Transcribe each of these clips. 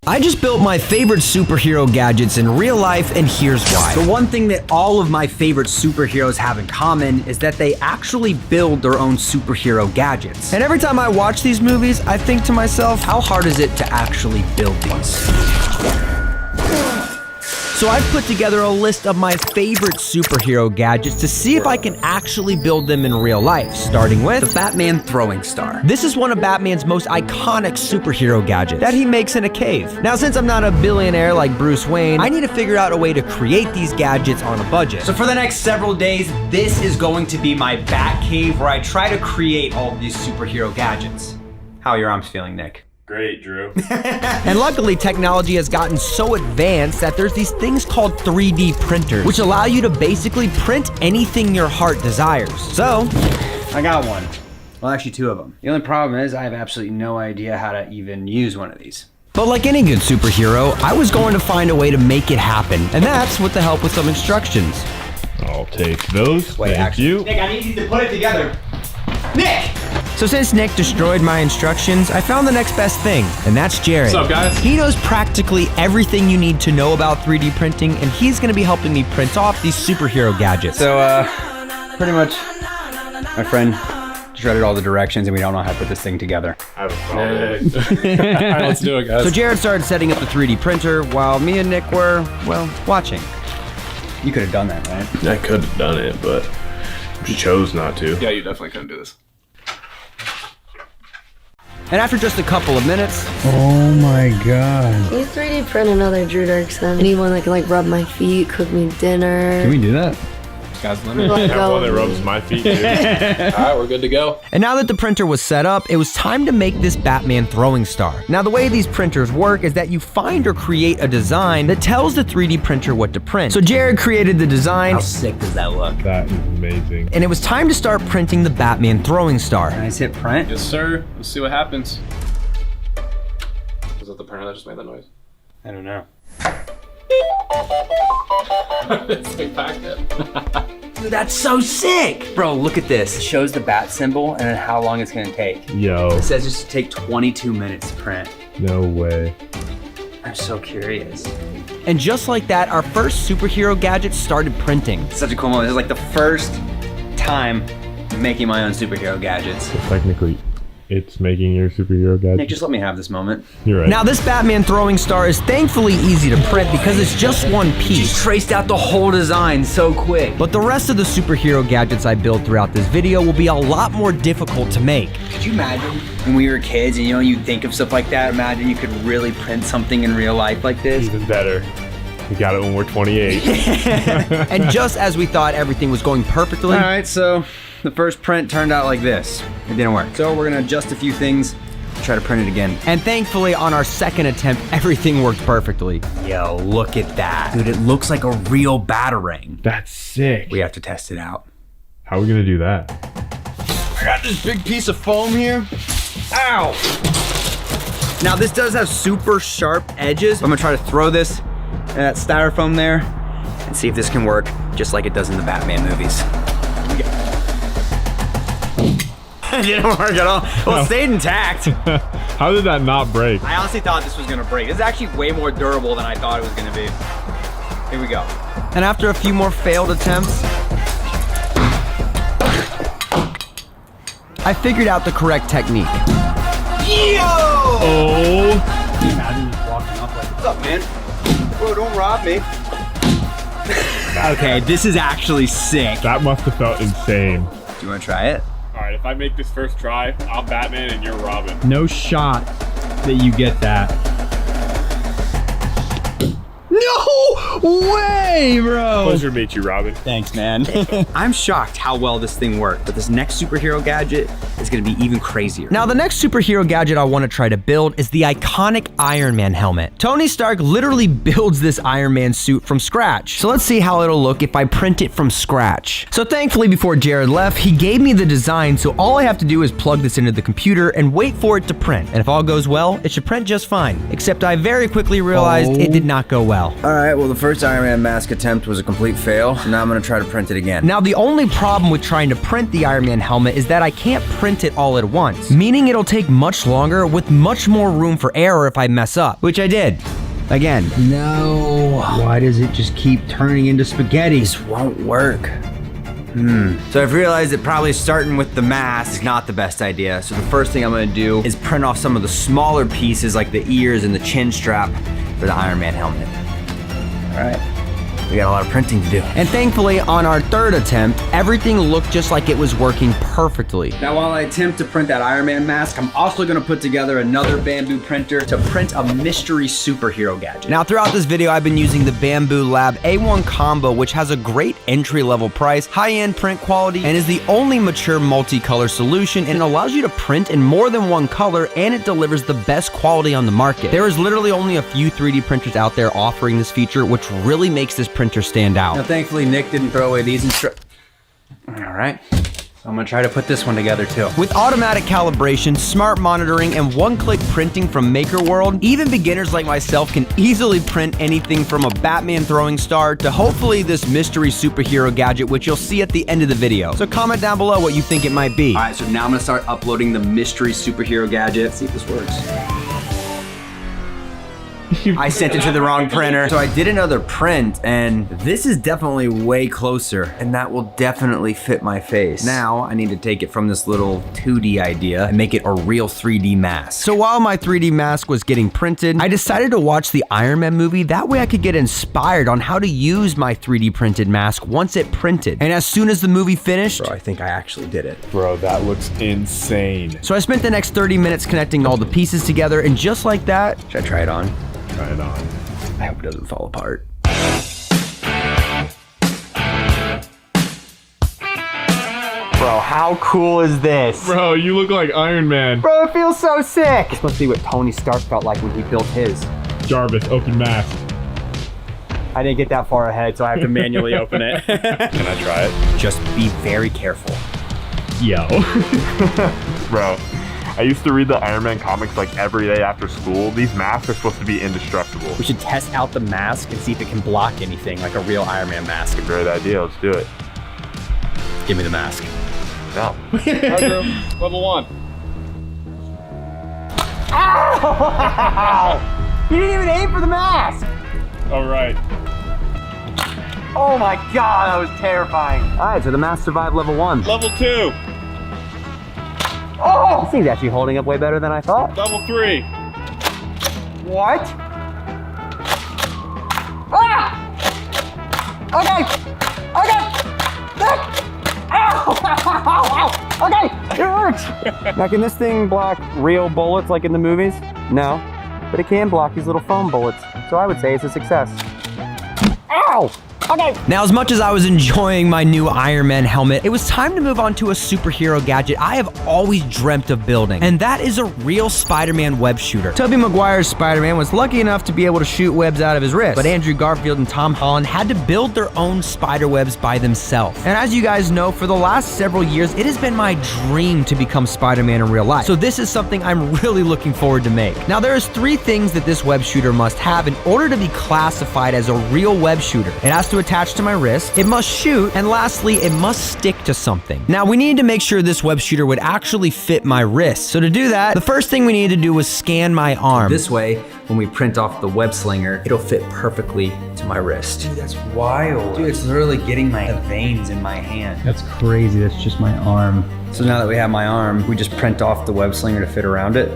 I just built my favorite superhero gadgets in real life, and here's why. The one thing that all of my favorite superheroes have in common is that they actually build their own superhero gadgets. And every time I watch these movies, I think to myself, how hard is it to actually build these? So I've put together a list of my favorite superhero gadgets to see if I can actually build them in real life, starting with the Batman throwing star. This is one of Batman's most iconic superhero gadgets that he makes in a cave. Now, since I'm not a billionaire like Bruce Wayne, I need to figure out a way to create these gadgets on a budget. So for the next several days, this is going to be my Bat Cave where I try to create all of these superhero gadgets. How are your arms feeling, Nick? Great, Drew. And luckily, technology has gotten so advanced that there's these things called 3D printers, which allow you to basically print anything your heart desires. So, I got one. Well, actually 2 of them. The only problem is I have absolutely no idea how to even use one of these. But like any good superhero, I was going to find a way to make it happen. And that's with the help with some instructions. I'll take those. Thank you. Nick, I need you to put it together. Nick! So since Nick destroyed my instructions, I found the next best thing, and that's Jared. What's up, guys? He knows practically everything you need to know about 3D printing, and he's gonna be helping me print off these superhero gadgets. So, pretty much, my friend shredded all the directions, and we don't know how to put this thing together. I have a problem. All right, let's do it, guys. So Jared started setting up the 3D printer, while me and Nick were, well, watching. You could have done that, right? I could have done it, but you chose not to. Yeah, you definitely couldn't do this. And after just a couple of minutes... Oh my god. You 3D print another Drew Dirksen. Anyone that can like rub my feet, cook me dinner. Can we do that? Sky's the limit. Let I have go one that of rubs me. my feet, too. All right, we're good to go. And now that the printer was set up, it was time to make this Batman throwing star. Now, the way these printers work is that you find or create a design that tells the 3D printer what to print. So Jared created the design. How sick does that look? That is amazing. And it was time to start printing the Batman throwing star. Can I hit print? Yes, sir. Let's see what happens. Was that the printer that just made that noise? I don't know. It's like packed it. Dude, that's so sick! Bro, look at this. It shows the bat symbol and then how long it's gonna take. Yo, It says just to take 22 minutes to print. no way. I'm so curious. And just like that, our first superhero gadget started printing. It's such a cool moment. This is like the first time making my own superhero gadgets. So technically, it's making your superhero gadget. Nick, just let me have this moment. You're right. Now, this Batman throwing star is thankfully easy to print because it's just one piece. Just traced out the whole design so quick. But the rest of the superhero gadgets I built throughout this video will be a lot more difficult to make. Could you imagine when we were kids and you think of stuff like that? Imagine you could really print something in real life like this. Even better. We got it when we're 28. And just as we thought everything was going perfectly, All right, so the first print turned out like this. It didn't work. So we're gonna adjust a few things, try to print it again. and thankfully on our second attempt, everything worked perfectly. Yo, look at that. Dude, it looks like a real Batarang. That's sick. We have to test it out. How are we gonna do that? I got this big piece of foam here. Ow! Now this does have super sharp edges. I'm gonna try to throw this in that styrofoam there And see if this can work just like it does in the Batman movies. It didn't work at all. Well, it stayed intact. How did that not break? I honestly thought this was gonna break. This is actually way more durable than I thought it was gonna be. Here we go. And after a few more failed attempts, I figured out the correct technique. Yo! Oh! Imagine just walking up like, What's up, man? Bro, don't rob me. Okay, this is actually sick. That must have felt insane. do you want to try it? All right, if I make this first try, I'm Batman and you're Robin. No shot that you get that. No way, bro. Pleasure to meet you, Robin. Thanks, man. I'm shocked how well this thing worked, but this next superhero gadget is going to be even crazier. Now, the next superhero gadget I want to try to build is the iconic Iron Man helmet. Tony Stark literally builds this Iron Man suit from scratch. So let's see how it'll look if I print it from scratch. So thankfully, before Jared left, he gave me the design, so all I have to do is plug this into the computer and wait for it to print. And if all goes well, it should print just fine. Except I very quickly realized it did not go well. All right, well, the first Iron Man mask attempt was a complete fail, so now I'm going to try to print it again. Now, the only problem with trying to print the Iron Man helmet is that I can't print print it all at once, meaning it'll take much longer with much more room for error if I mess up, which I did. Again. No. Why does it just keep turning into spaghetti? This won't work. So I've realized that probably starting with the mask is not the best idea. So the first thing I'm gonna do is print off some of the smaller pieces like the ears and the chin strap for the Iron Man helmet. All right. We got a lot of printing to do. And thankfully, on our third attempt, everything looked just like it was working perfectly. Now, while I attempt to print that Iron Man mask, I'm also gonna put together another bamboo printer to print a mystery superhero gadget. Now, throughout this video, I've been using the Bamboo Lab A1 combo, which has a great entry-level price, high-end print quality, and is the only mature multicolor solution, and it allows you to print in more than one color, and it delivers the best quality on the market. There is literally only a few 3D printers out there offering this feature, which really makes this printer stand out. Now, thankfully, Nick didn't throw away these All right. So I'm gonna try to put this one together too. With automatic calibration, smart monitoring, and one-click printing from Maker World, even beginners like myself can easily print anything from a Batman throwing star to hopefully this mystery superhero gadget, which you'll see at the end of the video. So comment down below what you think it might be. All right, so now I'm gonna start uploading the mystery superhero gadget. Let's see if this works. I sent it to the wrong printer. So I did another print, and this is definitely way closer, and that will definitely fit my face. Now I need to take it from this little 2D idea and make it a real 3D mask. So while my 3D mask was getting printed, I decided to watch the Iron Man movie. That way I could get inspired on how to use my 3D printed mask once it printed. And as soon as the movie finished, Bro, I think I actually did it. Bro, that looks insane. so I spent the next 30 minutes connecting all the pieces together, and just like that, Should I try it on? Try it on. I hope it doesn't fall apart. Bro, how cool is this? Bro, you look like Iron Man. Bro, it feels so sick. this must be what Tony Stark felt like when he built his. Jarvis, open mask. I didn't get that far ahead, so I have to manually open it. Can I try it? Just be very careful. Yo. Bro, I used to read the Iron Man comics like every day after school. These masks are supposed to be indestructible. We should test out the mask and see if it can block anything like a real Iron Man mask. Great idea, let's do it. Give me the mask. No. Level 1. You didn't even aim for the mask. All right. Oh my God, that was terrifying. All right, so the mask survived level 1. Level 2. Oh! This thing's actually holding up way better than I thought. Level 3. What? Ah! Okay! Ow! Okay, it works! Now, can this thing block real bullets like in the movies? No, but it can block these little foam bullets. So I would say it's a success. Ow! Okay. Now, as much as I was enjoying my new Iron Man helmet, it was time to move on to a superhero gadget I have always dreamt of building, and that is a real Spider-Man web shooter. Tobey Maguire's Spider-Man was lucky enough to be able to shoot webs out of his wrist, but Andrew Garfield and Tom Holland had to build their own spider webs by themselves. And as you guys know, for the last several years, it has been my dream to become Spider-Man in real life. So this is something I'm really looking forward to make. Now, there's 3 things that this web shooter must have in order to be classified as a real web shooter. It has to attach to my wrist, it must shoot, and lastly, it must stick to something. Now, we needed to make sure this web shooter would actually fit my wrist. So to do that, the first thing we needed to do was scan my arm. This way, when we print off the web slinger, it'll fit perfectly to my wrist. Dude, that's wild. Dude, it's literally getting the veins in my hand. That's crazy, that's just my arm. So now that we have my arm, we just print off the web slinger to fit around it.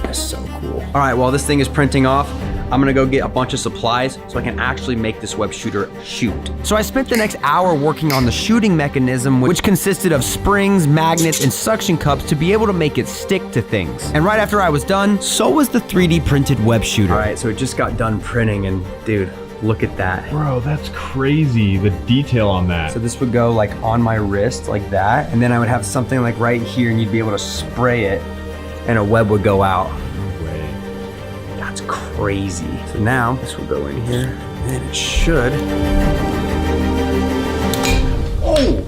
That's so cool. All right, while this thing is printing off, I'm gonna go get a bunch of supplies so I can actually make this web shooter shoot. So I spent the next hour working on the shooting mechanism, which consisted of springs, magnets, and suction cups to be able to make it stick to things. And right after I was done, so was the 3D printed web shooter. All right, so it just got done printing, and dude, look at that. Bro, that's crazy, the detail on that. So this would go like on my wrist like that, and then I would have something like right here, and you'd be able to spray it, and a web would go out. That's crazy. So now this will go in here, and it should. Oh!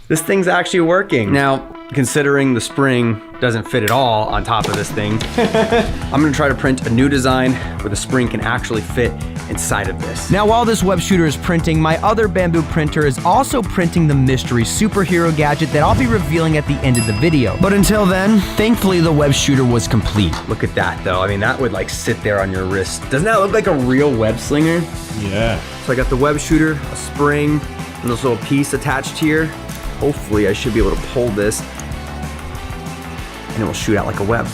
This thing's actually working. Now, considering the spring doesn't fit at all on top of this thing, I'm gonna try to print a new design where the spring can actually fit inside of this. Now, while this web shooter is printing, my other bamboo printer is also printing the mystery superhero gadget that I'll be revealing at the end of the video. But until then, thankfully the web shooter was complete. Look at that though. I mean, that would like sit there on your wrist. Doesn't that look like a real web slinger? Yeah. So I got the web shooter, a spring, and this little piece attached here. Hopefully I should be able to pull this and it will shoot out like a web.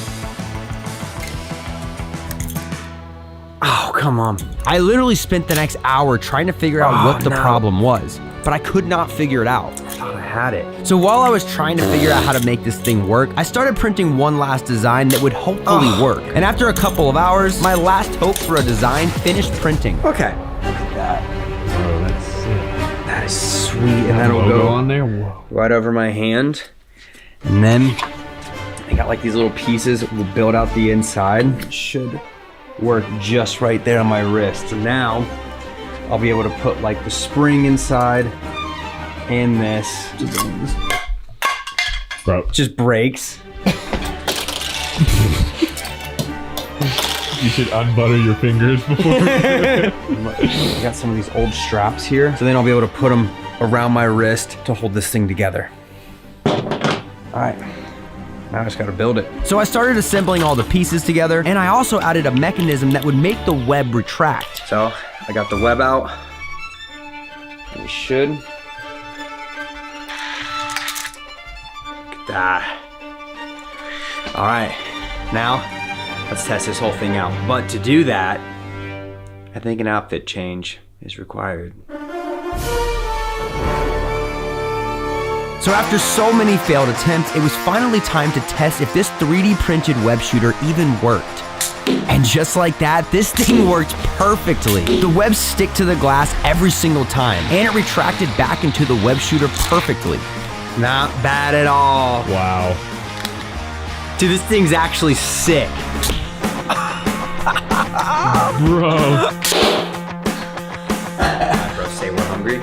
Oh, come on. I literally spent the next hour trying to figure out what the problem was, but I could not figure it out. I thought I had it. So while I was trying to figure out how to make this thing work, I started printing one last design that would hopefully work. And after a couple of hours, my last hope for a design finished printing. Okay. Look at that. Oh, that's sick. That is sweet. And that'll Logo go on there. Whoa. right over my hand. And then I got like these little pieces that will build out the inside. It should work just right there on my wrist. So now I'll be able to put like the spring inside and this. Bro, Just breaks. you should unbutter your fingers before. I got some of these old straps here. So then I'll be able to put them around my wrist to hold this thing together. All right. Now I just gotta build it. So I started assembling all the pieces together, and I also added a mechanism that would make the web retract. So I got the web out. We should. Look at that. All right, now let's test this whole thing out. But to do that, I think an outfit change is required. So after so many failed attempts, it was finally time to test if this 3D printed web shooter even worked. And just like that, this thing worked perfectly. The webs stick to the glass every single time, and it retracted back into the web shooter perfectly. Not bad at all. Wow. Dude, this thing's actually sick. Bro. Bro, say we're hungry.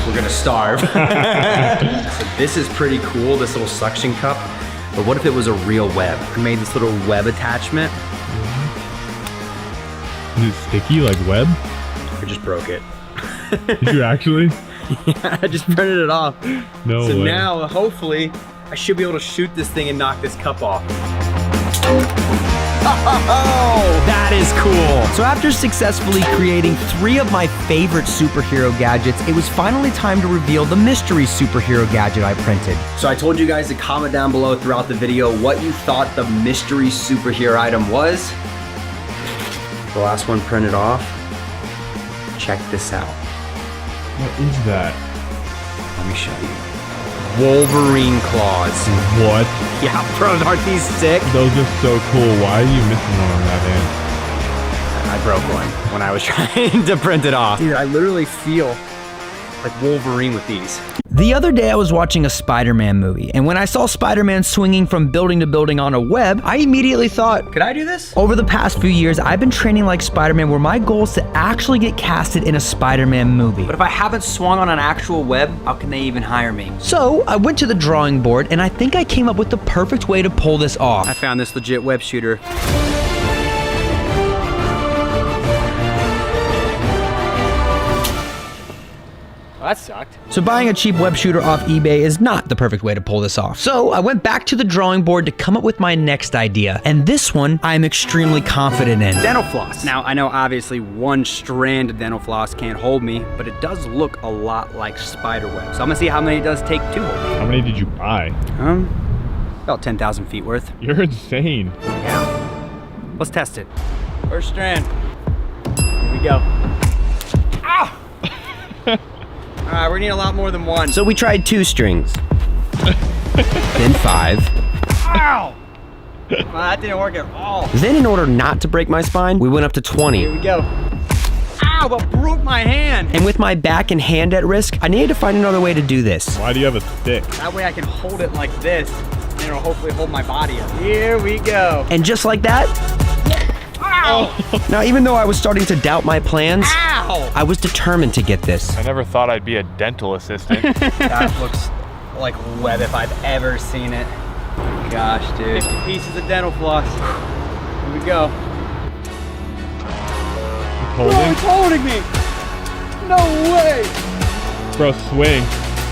We're gonna starve. So this is pretty cool, this little suction cup. But what if it was a real web? I made this little web attachment. Is it sticky like web? I just broke it. Did you actually? Yeah, I just printed it off. No So way. now, hopefully, I should be able to shoot this thing and knock this cup off. Oh, that is cool. So after successfully creating 3 of my favorite superhero gadgets, it was finally time to reveal the mystery superhero gadget I printed. So I told you guys to comment down below throughout the video what you thought the mystery superhero item was. The last one printed off. Check this out. What is that? Let me show you. Wolverine claws. What? Yeah, bro, aren't these sick? Those are so cool. Why are you missing one on that I broke one when I was trying to print it off. Dude, I literally feel like Wolverine with these. The other day I was watching a Spider-Man movie, and when I saw Spider-Man swinging from building to building on a web, I immediately thought, Could I do this? over the past few years, I've been training like Spider-Man where my goal is to actually get casted in a Spider-Man movie. But if I haven't swung on an actual web, how can they even hire me? So I went to the drawing board, and I think I came up with the perfect way to pull this off. I found this legit web shooter. That sucked. So buying a cheap web shooter off eBay is not the perfect way to pull this off. So I went back to the drawing board to come up with my next idea, and this one I'm extremely confident in. Dental floss. Now, I know obviously one strand of dental floss can't hold me, but it does look a lot like spider web. So I'm gonna see how many it does take to hold me. How many did you buy? About 10,000 feet worth. You're insane. Yeah. Let's test it. First strand. Here we go. Ow! All right, we're gonna need a lot more than one. So we tried 2 strings, then 5. Ow! Well, that didn't work at all. Then in order not to break my spine, we went up to 20. Here we go. Ow, that broke my hand. And with my back and hand at risk, I needed to find another way to do this. Why do you have a stick? That way I can hold it like this, and it'll hopefully hold my body up. Here we go. And just like that, Now, even though I was starting to doubt my plans, I was determined to get this. I never thought I'd be a dental assistant. That looks like web if I've ever seen it. Gosh, dude. 50 pieces of dental floss. Here we go. Holding? It's holding me! No way! Bro, swing.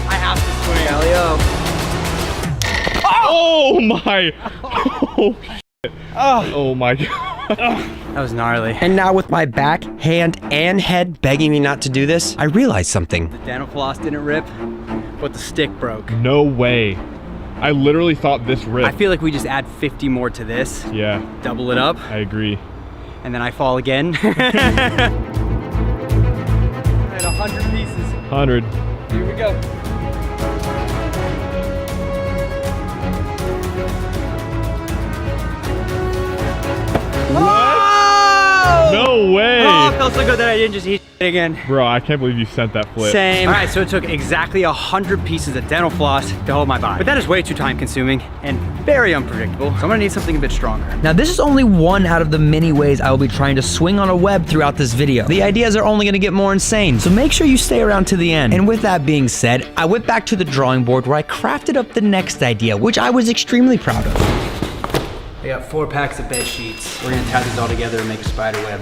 I have to swing, Elio. Oh my! Oh my god. That was gnarly. And now with my back, hand, and head begging me not to do this, I realized something. The dental floss didn't rip, but the stick broke. No way. I literally thought this I ripped. feel like we just add 50 more to this, Yeah, double it up, I agree. and then I fall again. All right, 100 pieces. 100. Here we go. No way! Oh, it felt so good that I didn't just eat it again. Bro, I can't believe you sent that flip. Same. All right, so it took exactly 100 pieces of dental floss to hold my body. But that is way too time consuming and very unpredictable. So I'm gonna need something a bit stronger. Now, this is only one out of the many ways I will be trying to swing on a web throughout this video. The ideas are only gonna get more insane, so make sure you stay around to the end. And with that being said, I went back to the drawing board where I crafted up the next idea, which I was extremely proud of. I got 4 packs of bed sheets. We're gonna tie these all together and make a spider web.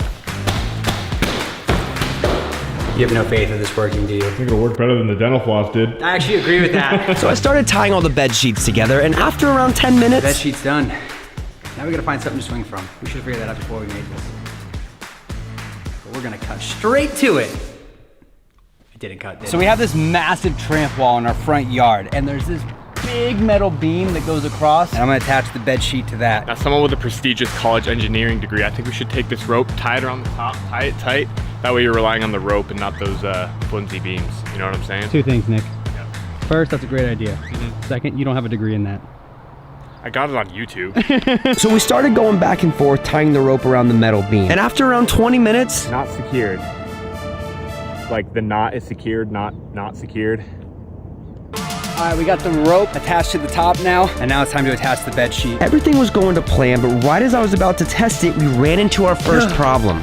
You have no faith in this working, do you? I think it'll work better than the dental floss did. I actually agree with that. So I started tying all the bed sheets together, and after around 10 minutes, Bed sheet's done. Now we gotta find something to swing from. We should have figured that out before we made this. But we're gonna cut straight to it. It didn't cut, did it? So we have this massive tramp wall in our front yard, and there's this big metal beam that goes across, and I'm gonna attach the bed sheet to that. As someone with a prestigious college engineering degree, I think we should take this rope, tie it around the top, tie it tight. That way you're relying on the rope and not those flimsy beams. You know what I'm saying? 2 things, Nick. Yeah. First, that's a great idea. Second, you don't have a degree in that. I got it on YouTube. so we started going back and forth, tying the rope around the metal beam. And after around 20 minutes, Not secured. Like the knot is secured, not secured. All right, we got the rope attached to the top now, and now it's time to attach the bed sheet. everything was going to plan, but right as I was about to test it, we ran into our first problem.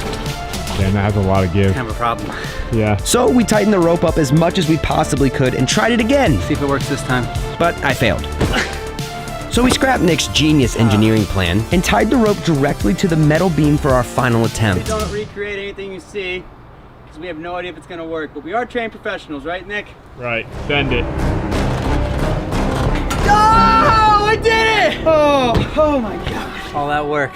Damn, that has a lot of give. Kind of a problem. Yeah. So we tightened the rope up as much as we possibly could and tried it again, See if it works this time. but I failed. So we scrapped Nick's genius engineering plan and tied the rope directly to the metal beam for our final attempt. Don't recreate anything you see, because we have no idea if it's gonna work, but we are trained professionals, right, Nick? Right, bend it. Oh, I did it! Oh my gosh. All that work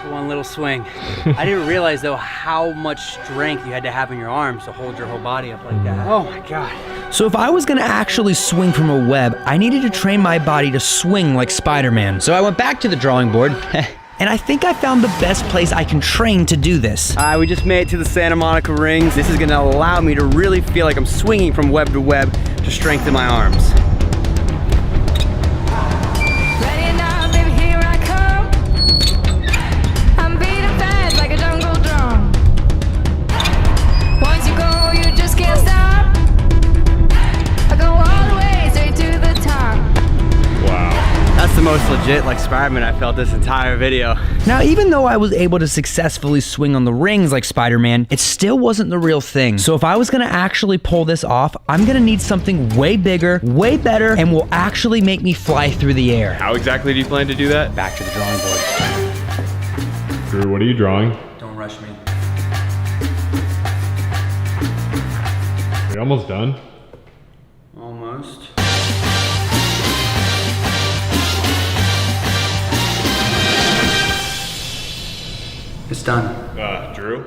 for one little swing. I didn't realize though how much strength you had to have in your arms to hold your whole body up like that. Oh my God. So if I was gonna actually swing from a web, I needed to train my body to swing like Spider-Man. So I went back to the drawing board, and I think I found the best place I can train to do this. All right, we just made it to the Santa Monica rings. This is gonna allow me to really feel like I'm swinging from web to web to strengthen my arms. Ready now, baby, here I come. I'm beating fast like a jungle drum. Once you go, you just can't stop. I go all the way straight to the top. Wow. That's the most legit like Spider-Man I felt this entire video. Now, even though I was able to successfully swing on the rings like Spider-Man, it still wasn't the real thing. So if I was gonna actually pull this off, I'm gonna need something way bigger, way better, and will actually make me fly through the air. How exactly do you plan to do that? Back to the drawing board. Drew, what are you drawing? Don't rush me. Are you almost done? Almost. It's done. Drew?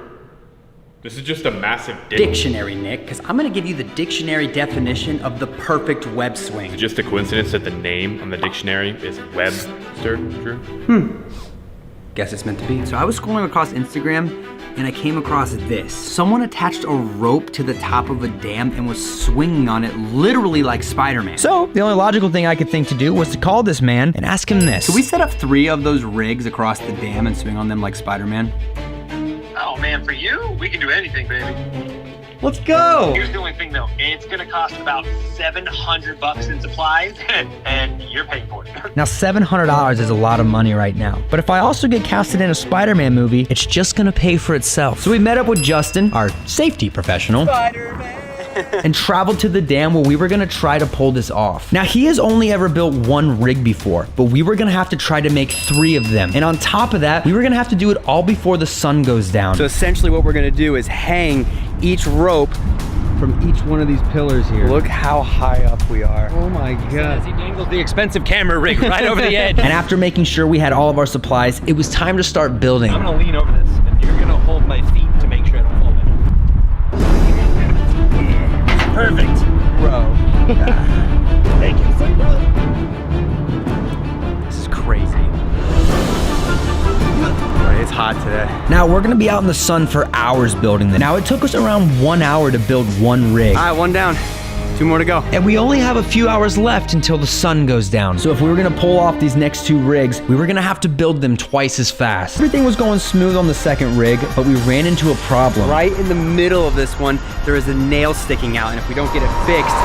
This is just a massive Dictionary, Nick, because I'm gonna give you the dictionary definition of the perfect web swing. Is it just a coincidence that the name on the dictionary is Webster, Drew? Guess it's meant to be. So I was scrolling across Instagram and I came across this. Someone attached a rope to the top of a dam and was swinging on it literally like Spider-Man. So the only logical thing I could think to do was to call this man and ask him this. Could we set up 3 of those rigs across the dam and swing on them like Spider-Man? Oh man, for you, we can do anything, baby. Let's go. Here's the only thing though, it's gonna cost about $700 in supplies, and you're paying for it. Now, $700 is a lot of money right now. But if I also get casted in a Spider-Man movie, it's just gonna pay for itself. So we met up with Justin, our safety professional, and traveled to the dam where we were gonna try to pull this off. Now, he has only ever built one rig before, but we were gonna have to try to make 3 of them. And on top of that, we were gonna have to do it all before the sun goes down. So essentially what we're gonna do is hang each rope from each one of these pillars here. Look how high up we are. Oh my God. He dangled the expensive camera rig right over the edge. And after making sure we had all of our supplies, it was time to start building. I'm gonna lean over this, and you're gonna hold my feet to make sure I don't fall in. Perfect. Bro. Thank you so much. This is crazy. It's hot today. Now, we're gonna be out in the sun for hours building this. Now, it took us around 1 hour to build 1 rig. All right, 1 down. 2 more to go. And we only have a few hours left until the sun goes down. So if we were gonna pull off these next 2 rigs, we were gonna have to build them twice as fast. Everything was going smooth on the second rig, but we ran into a problem. Right in the middle of this one, there is a nail sticking out, and if we don't get it fixed,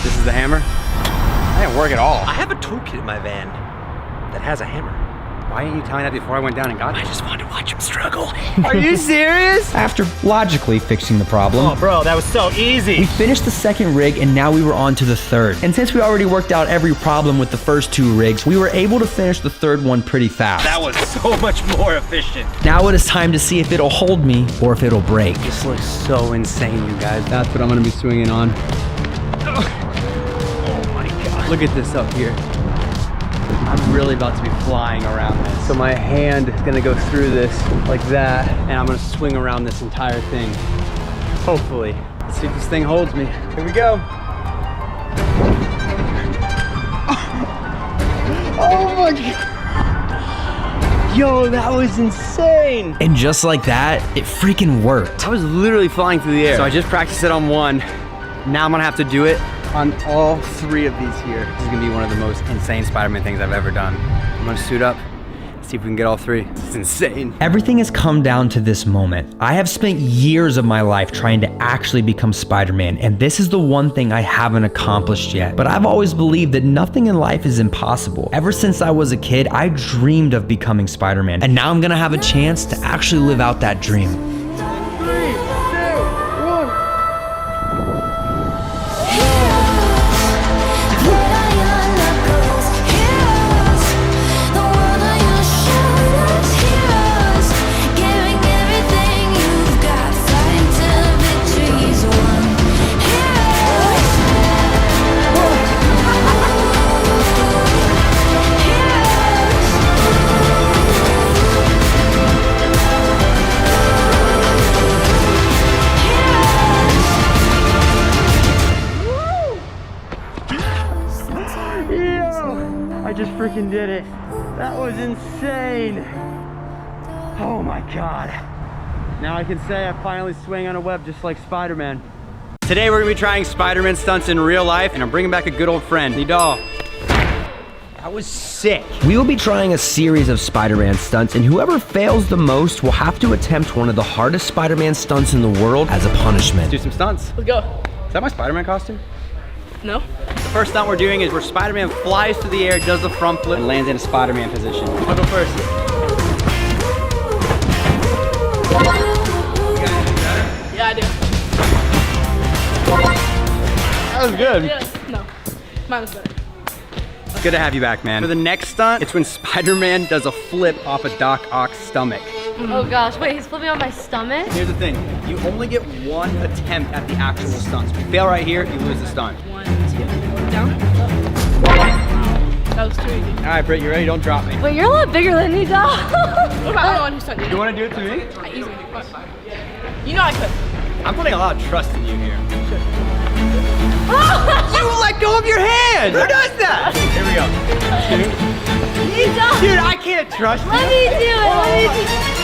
this is the hammer. That didn't work at all. I have a toolkit in my van that has a hammer. Why didn't you tell me that before I went down and got it? I just wanted to watch him struggle. Are you serious? After logically fixing the problem, Oh, bro, that was so easy. we finished the second rig and now we were on to the third. And since we already worked out every problem with the first 2 rigs, we were able to finish the third one pretty fast. That was so much more efficient. Now it is time to see if it'll hold me or if it'll break. This looks so insane, you guys. That's what I'm gonna be swinging on. Oh my God. Look at this up here. I'm really about to be flying around this. So my hand is gonna go through this like that, and I'm gonna swing around this entire thing. Hopefully. Let's see if this thing holds me. Here we go. Oh my God. Yo, that was insane. And just like that, it freaking worked. I was literally flying through the air. So I just practiced it on 1. Now I'm gonna have to do it on all 3 of these here. This is gonna be one of the most insane Spider-Man things I've ever done. I'm gonna suit up, see if we can get all 3. This is insane. Everything has come down to this moment. I have spent years of my life trying to actually become Spider-Man, and this is the one thing I haven't accomplished yet. But I've always believed that nothing in life is impossible. Ever since I was a kid, I dreamed of becoming Spider-Man, and now I'm gonna have a chance to actually live out that dream. I just freaking did it. That was insane. Oh my God. Now I can say I finally swing on a web just like Spider-Man. Today we're gonna be trying Spider-Man stunts in real life, and I'm bringing back a good old friend, Nidal. That was sick. We will be trying a series of Spider-Man stunts, and whoever fails the most will have to attempt one of the hardest Spider-Man stunts in the world as a punishment. Let's do some stunts. Let's go. Is that my Spider-Man costume? No. The first stunt we're doing is where Spider-Man flies through the air, does the front flip, and lands in a Spider-Man position. I'll go first. Yeah, I do. That was good. Yeah, no. Mine was better. It's good to have you back, man. For the next stunt, it's when Spider-Man does a flip off of Doc Ock's stomach. Oh gosh, wait, he's flipping on my stomach? Here's the thing, you only get 1 attempt at the actual stunts. If you fail right here, you lose the stunt. 1, 2, down. Up. That was too easy. All right, Britt, you ready? Don't drop me. Wait, you're a lot bigger than me, dog. What about the one who sent you? You want to do it to me? I easily. You know I could. I'm putting a lot of trust in you here. You let go of your hand! Who does that? Here we go. You don't. Dude, I can't trust you. Let me do it. Let me do it.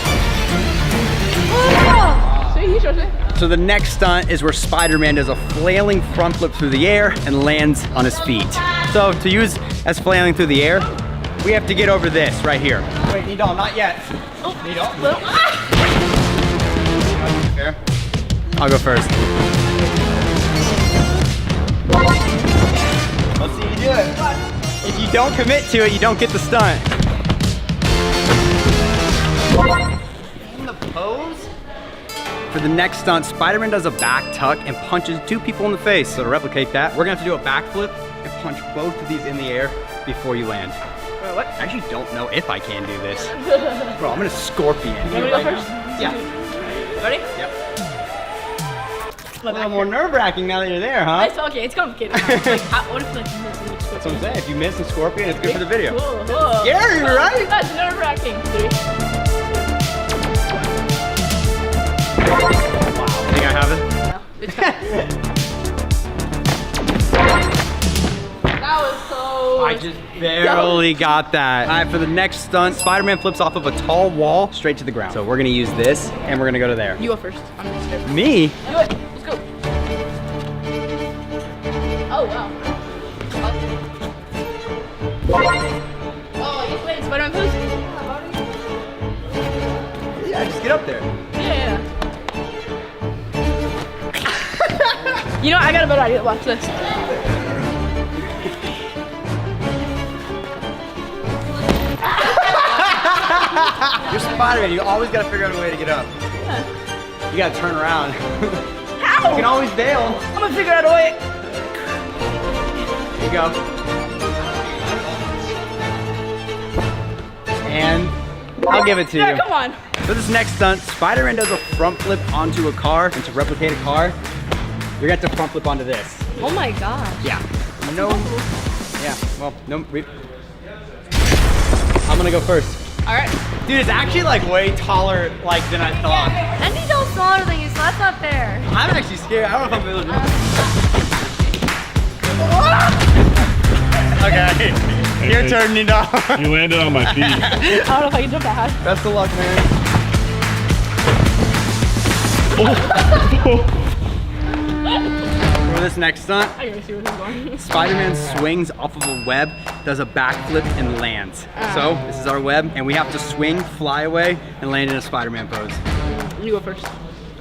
See, he shows it. So the next stunt is where Spider-Man does a flailing front flip through the air and lands on his feet. So to use as flailing through the air, we have to get over this right here. Wait, Nidal, not yet. Oh. Nidal. Well, Fair. I'll go first. Let's see you do it. If you don't commit to it, you don't get the stunt. In the pose? For the next stunt, Spider-Man does a back tuck and punches 2 people in the face. So to replicate that, we're gonna have to do a backflip and punch both of these in the air before you land. Wait, what? I actually don't know if I can do this. Bro, I'm gonna scorpion. You want me to go first? Yeah. Ready? Yep. A little more nerve-wracking now that you're there, huh? Okay, it's complicated. Like, what if like you miss and you That's what I'm saying. If you miss a scorpion, it's good for the video. Cool. Scary, right? That's nerve-wracking. 3. Think I have it? No, it's fine. That was so... I just barely got that. All right, for the next stunt, Spider-Man flips off of a tall wall straight to the ground. So we're gonna use this, and we're gonna go to there. You go first. I'm gonna start. Me? Do it. Let's go. Oh, wow. Oh, you played Spider-Man pose? Yeah, just get up there. Yeah. You know, I got a better idea. Watch this. You're Spider-Man. You always gotta figure out a way to get up. Yeah. You gotta turn around. How? You can always bail. I'm gonna figure out a way. Here you go. And I'll give it to Yeah, you. come on. For this next stunt, Spider-Man does a front flip onto a car, and to replicate a car, you're gonna have to front flip onto this. Oh my gosh. Yeah. No. Yeah. Well, no. I'm gonna go first. All right. Dude, it's actually like way taller like than I thought. And he's all smaller than you, so that's not fair. I'm actually scared. I don't know if I'm able to do it. Okay. Your turn, Nino. You landed on my feet. I don't know if I can jump that high. Best of luck, man. For this next stunt, I gotta see where he's going. Spider-Man swings off of a web, does a backflip, and lands. So, this is our web, and we have to swing, fly away, and land in a Spider-Man pose. You go first.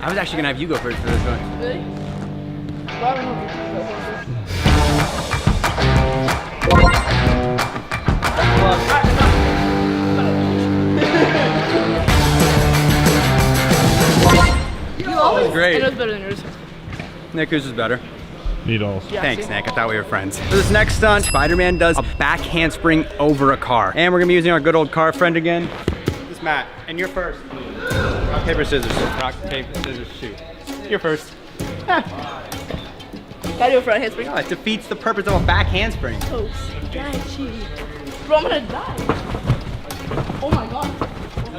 I was actually gonna have you go first for this one. Really? Well, I don't know if you go first. You always great. It was better than yours. Nick, whose is better? Needles. Yeah, Thanks, see? Nick. I thought we were friends. For this next stunt, Spider-Man does a back handspring over a car. And we're gonna be using our good old car friend again. This is Matt, and you're first. Rock, paper, scissors. Rock, paper, scissors, shoot. You're first. Gotta do a front handspring. No, it defeats the purpose of a back handspring. Oh, sketchy. Bro, I'm gonna die. Oh my god.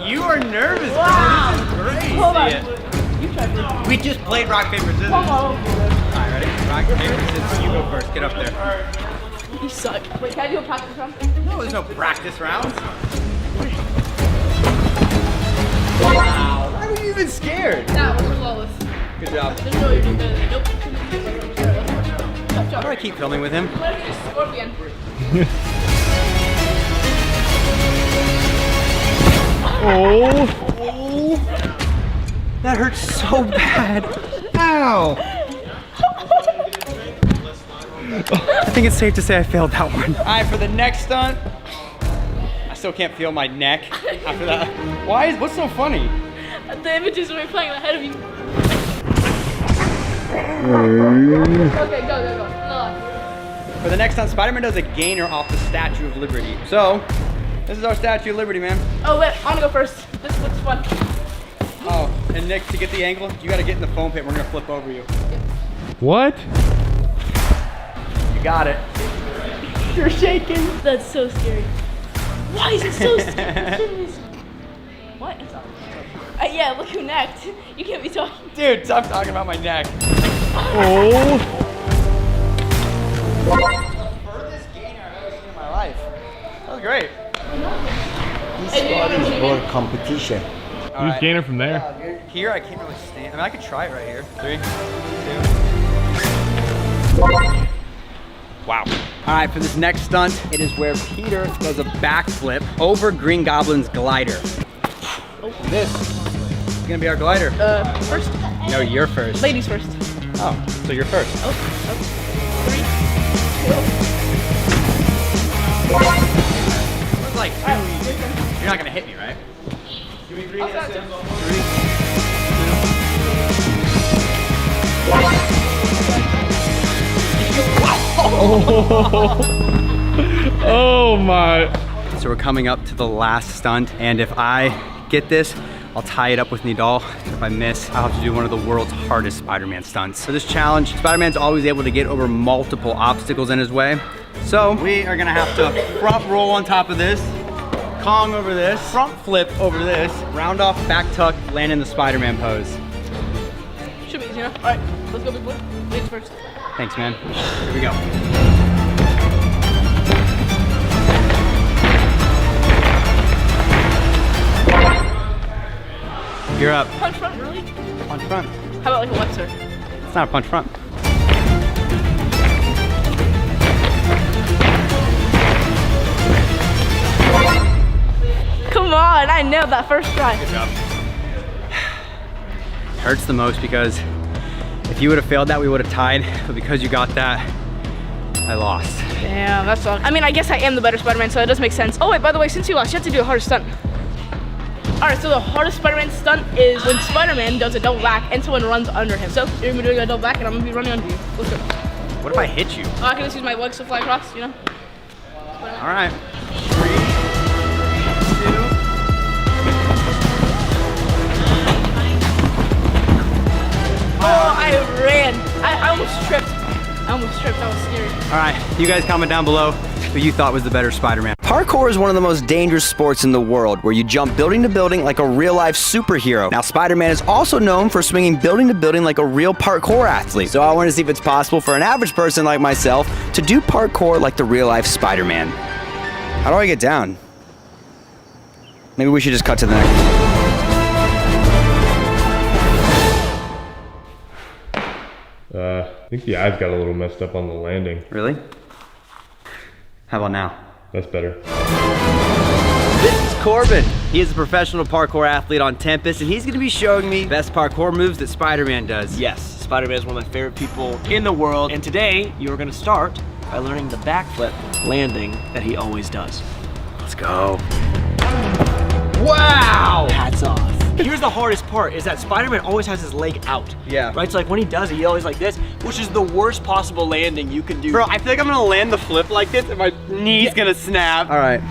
You are nervous, Wow. bro. This is great. Hold on. Yeah. You try first. We just played rock, paper, scissors. Come All on. right, ready? Rock, paper, scissors. You go first. Get up there. You suck. Wait, can I do a practice round? No, there's no practice rounds. Wow. Why were you even scared? That was flawless. Good job. There's no way you're doing better than nope. How do I keep filming with him? What if you just scorpion? Oh. That hurts so bad. Ow. I think it's safe to say I failed that one. All right, for the next stunt, I still can't feel my neck after that. What's so funny? The images when we're playing ahead of you. Okay, go. No. For the next stunt, Spider-Man does a gainer off the Statue of Liberty. So, this is our Statue of Liberty, man. Oh wait, I'm gonna go first. This looks fun. Oh, and Nick, to get the angle, you gotta get in the foam pit. We're gonna flip over you. What? You got it. You're shaking. That's so scary. Why is it so scary? What? Yeah, look who necked. You can't be talking. Dude, stop talking about my neck. Oh. Furthest gainer I've ever seen in my life. That was great. For competition. Who's gainer from there? Here, I can't really stand. I mean, I could try it right here. 3, 2. Wow. All right, for this next stunt, it is where Peter does a backflip over Green Goblin's glider. This is gonna be our glider. First. No, you're first. Ladies first. Oh, so you're first. Oh, 3, 2. It's like, you're not gonna hit me, right? Give me 3 Oh, hits. sorry. 3. Oh my. So we're coming up to the last stunt, and if I get this, I'll tie it up with Nidal. If I miss, I'll have to do one of the world's hardest Spider-Man stunts. For this challenge, Spider-Man's always able to get over multiple obstacles in his way. So we are gonna have to front roll on top of this, Kong over this, front flip over this, round off, back tuck, land in the Spider-Man pose. Should be easy enough. All right, let's go, big boy. Ladies first. Thanks, man. Here we go. You're up. Punch front, really? Punch front. How about like a left turn? It's not a punch front. Come on, I nailed that first try. Good job. Hurts the most because if you would have failed that, we would have tied. But because you got that, I lost. Damn, that sucks. I mean, I guess I am the better Spider-Man, so it does make sense. Oh wait, by the way, since you lost, you have to do a harder stunt. All right, so the hardest Spider-Man stunt is when Spider-Man does a double back and someone runs under him. So you're gonna be doing a double back and I'm gonna be running under you. Let's go. What if I hit you? Oh, I can just use my legs to fly across, you know? All right. 3, 2. Oh, I ran. I almost tripped. That was scary. All right, you guys comment down below who you thought was the better Spider-Man. Parkour is one of the most dangerous sports in the world, where you jump building to building like a real-life superhero. Now, Spider-Man is also known for swinging building to building like a real parkour athlete. So I want to see if it's possible for an average person like myself to do parkour like the real-life Spider-Man. How do I get down? Maybe we should just cut to the next. I think the eyes got a little messed up on the landing. Really? How about now? That's better. This is Corbin. He is a professional parkour athlete on Tempest, and he's gonna be showing me best parkour moves that Spider-Man does. Yes, Spider-Man is one of my favorite people in the world, and today you are going to start by learning the backflip landing that he always does. Let's go. Wow! Hats off. Here's the hardest part, is that Spider-Man always has his leg out. Yeah. Right, so like when he does it, he always like this, which is the worst possible landing you can do. Bro, I feel like I'm gonna land the flip like this and my knee's gonna snap. All right.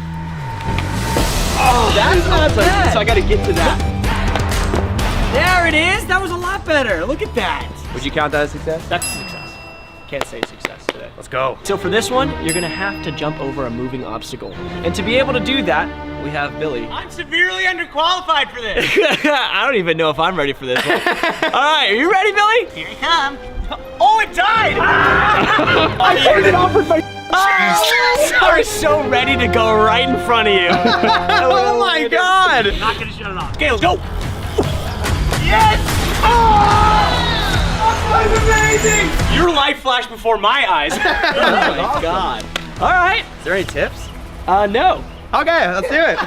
Oh, that's not bad. So I gotta get to that. There it is. That was a lot better. Look at that. Would you count that as success? That's a success. Can't say success today. Let's go. So for this one, you're gonna have to jump over a moving obstacle. And to be able to do that, we have Billy. I'm severely underqualified for this. I don't even know if I'm ready for this one. All right, are you ready, Billy? Here he comes. Oh, it died! I turned it off with my I was so ready to go right in front of you. Oh my God! Not gonna shut it off. Okay, let's go. Yes! Oh! That was amazing! Your life flashed before my eyes. Oh my God. All right. Is there any tips? No. Okay, let's do it.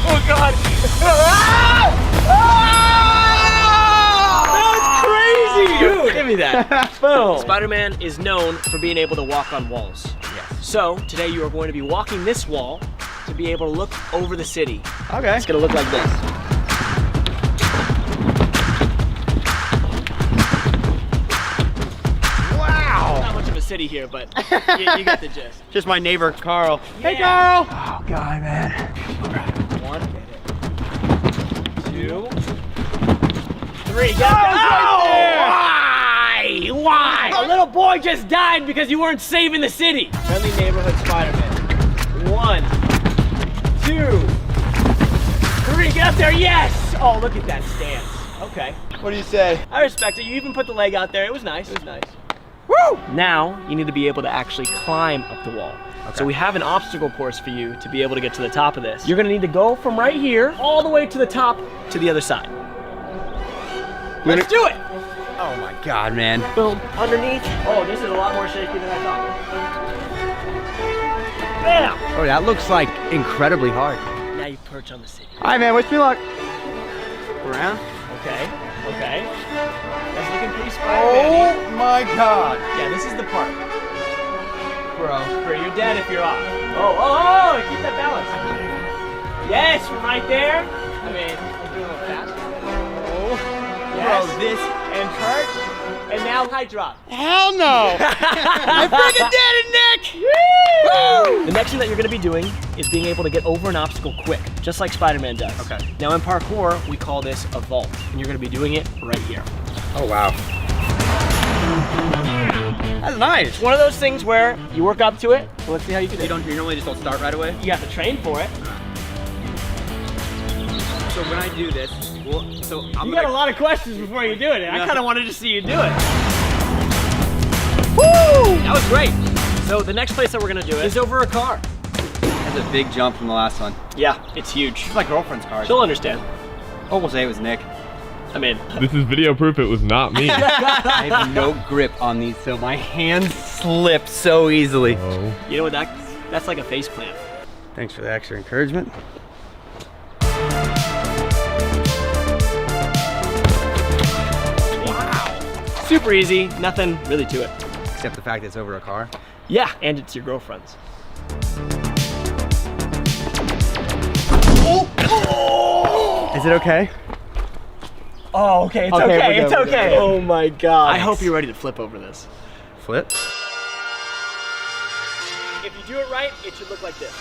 Oh God. That's crazy. Dude, give me that. Boom. Spider-Man is known for being able to walk on walls. Yes. So today you are going to be walking this wall to be able to look over the city. Okay. It's gonna look like this. Not much of a city here, but you get the gist. Just my neighbor, Carl. Yeah. Hey, Carl! Oh, God, man. All right. 1, 2, 3. Get right there. Why? A little boy just died because you weren't saving the city. Friendly neighborhood Spider-Man. 1, 2, 3. Get up there. Yes. Oh, look at that stance. Okay. What do you say? I respect it. You even put the leg out there. It was nice. It was nice. Woo! Now, you need to be able to actually climb up the wall. Okay. So we have an obstacle course for you to be able to get to the top of this. You're gonna need to go from right here all the way to the top to the other side. Let's do it! Oh my God, man. Boom, underneath. Oh, this is a lot more shaky than I thought. Bam! Oh, that looks like incredibly hard. Now you perch on the city. All right, man, wish me luck. around. Okay, okay. That's looking pretty Spider-Man-y. Oh my God. Yeah, this is the part. Bro. Where you're dead if you're off. Oh, keep that balance. Yes, from right there. I mean, I'm doing a little fast. Oh, yes. Bro, this. And church. And now high drop. Hell no. I freaking did it, Nick. Woo! The next thing that you're gonna be doing is being able to get over an obstacle quick, just like Spider-Man does. Okay. Now in parkour, we call this a vault, and you're gonna be doing it right here. Oh, wow. That's nice. It's one of those things where you work up to it. So let's see how you do it. You normally just don't start right away? You have to train for it. So when I do this, well, so I'm You got a lot of questions before you do it, and I kind of wanted to see you do it. Woo! That was great. So the next place that we're gonna do it is over a car. That's a big jump from the last one. Yeah, it's huge. It's my girlfriend's car. She'll understand. Oh, we'll say it was Nick. I mean, This is video proof it was not me. I have no grip on these, so my hands slip so easily. Oh. you know what? That's like a face plant. Thanks for the extra encouragement. Super easy, nothing really to it. Except the fact that it's over a car. Yeah, and it's your girlfriend's. Is it okay? Oh, okay, it's Okay, okay, we're good, it's we're okay. good. Oh my God. I hope you're ready to flip over this. Flip? If you do it right, it should look like this.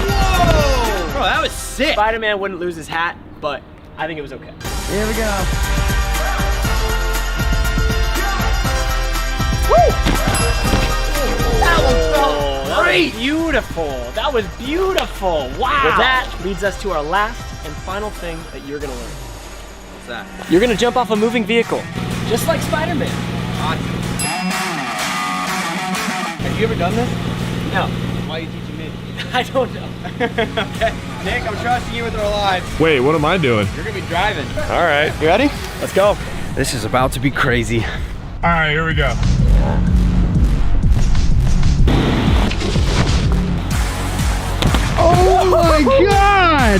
Whoa! Bro, that was sick. Spider-Man wouldn't lose his hat, but I think it was okay. Here we go. That one felt great. Beautiful. That was beautiful. Wow. Well, that leads us to our last and final thing that you're gonna learn. What's that? You're gonna jump off a moving vehicle, just like Spider-Man. Awesome. Have you ever done this? No, Why are you teaching me? I don't know. Okay. Nick, I'm trusting you with our lives. Wait, what am I doing? You're gonna be driving. All right. You ready? Let's go. This is about to be crazy. All right, here we go. Oh my God!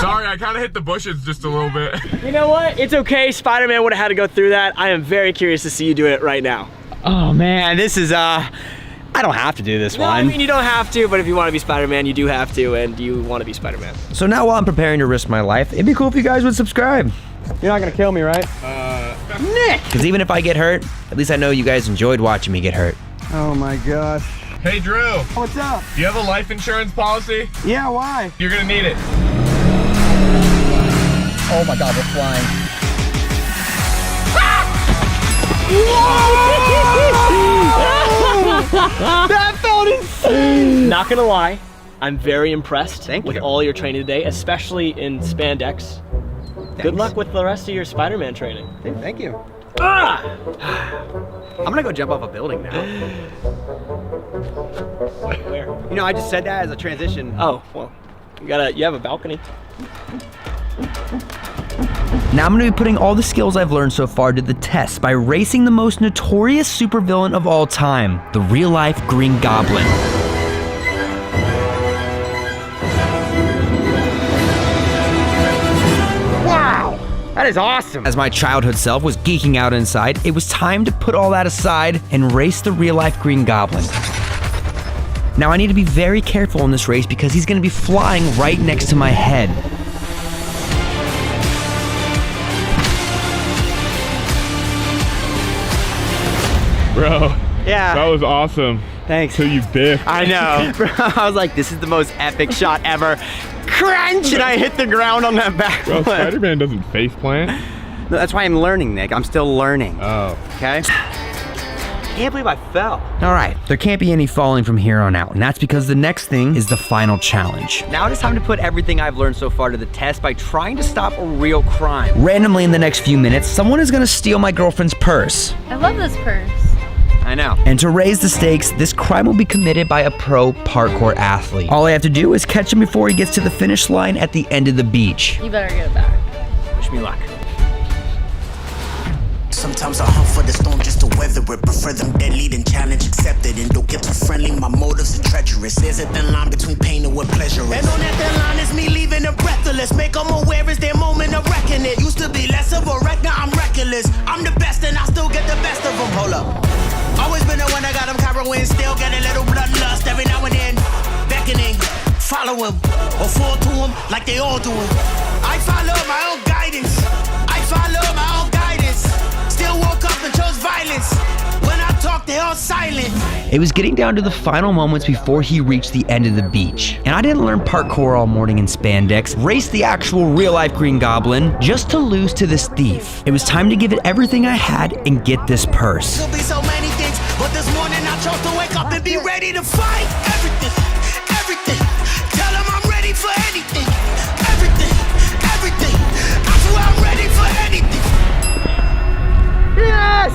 Sorry, I kind of hit the bushes just a little bit. You know what? It's okay. Spider-Man would have had to go through that. I am very curious to see you do it right now. Oh man, this is I don't have to do this No, one. I mean, you don't have to, but if you want to be Spider-Man, you do have to, and you want to be Spider-Man. So now while I'm preparing to risk my life, it'd be cool if you guys would subscribe. You're not gonna kill me, right? Nick! Because even if I get hurt, at least I know you guys enjoyed watching me get hurt. Oh my gosh. Hey, Drew, What's up? do you have a life insurance policy? Yeah, why? You're gonna need it. Oh my God, we're flying. That felt insane. Not gonna lie, I'm very impressed Thank with you. all your training today, especially in spandex. Good luck with the rest of your Spider-Man training. Thank you. Ah! I'm gonna go jump off a building now. Where? You know, I just said that as a transition. Oh, well, you have a balcony. Now I'm gonna be putting all the skills I've learned so far to the test by racing the most notorious supervillain of all time, the real-life Green Goblin. Wow, that is awesome. As my childhood self was geeking out inside, it was time to put all that aside and race the real-life Green Goblin. Now I need to be very careful in this race because he's gonna be flying right next to my head. Bro, Yeah. that was awesome. Thanks. Till you biffed. I know. Bro, I was like, this is the most epic shot ever. Crunch! And I hit the ground on that back Bro, flip. Spider-Man doesn't face plant. No, that's why I'm learning, Nick. I'm still learning. Oh. Okay? Can't believe I fell. All right, there can't be any falling from here on out, and that's because the next thing is the final challenge. Now it is time to put everything I've learned so far to the test by trying to stop a real crime. Randomly in the next few minutes, someone is gonna steal my girlfriend's purse. I love this purse. I know. And to raise the stakes, this crime will be committed by a pro parkour athlete. All I have to do is catch him before he gets to the finish line at the end of the beach. You better get it back. Wish me luck. Sometimes I hunt for the storm just to weather it. Prefer them deadly than challenge accepted. And don't get too friendly, my motives are treacherous. There's a thin line between pain and what pleasure is. And on that thin line is me leaving them breathless. Make them aware it's their moment of reckoning. Used to be less of a wreck, now I'm reckless. I'm the best and I still get the best of them. Hold up. Always been the one that got them carrying. Still get a little bloodlust every now and then. Beckoning, follow him, or fall to him like they all do. I follow my own guidance. I follow my own guidance. Still woke up and chose violence. When I talk, they all silent. It was getting down to the final moments before he reached the end of the beach. And I didn't learn parkour all morning in spandex, race the actual real-life Green Goblin, just to lose to this thief. It was time to give it everything I had and get this purse. There'll be so many things, but this morning I chose to wake up and be ready to fight. Everything, everything. Tell them I'm ready for anything. Everything, everything. I swear I'm ready for anything. Yes!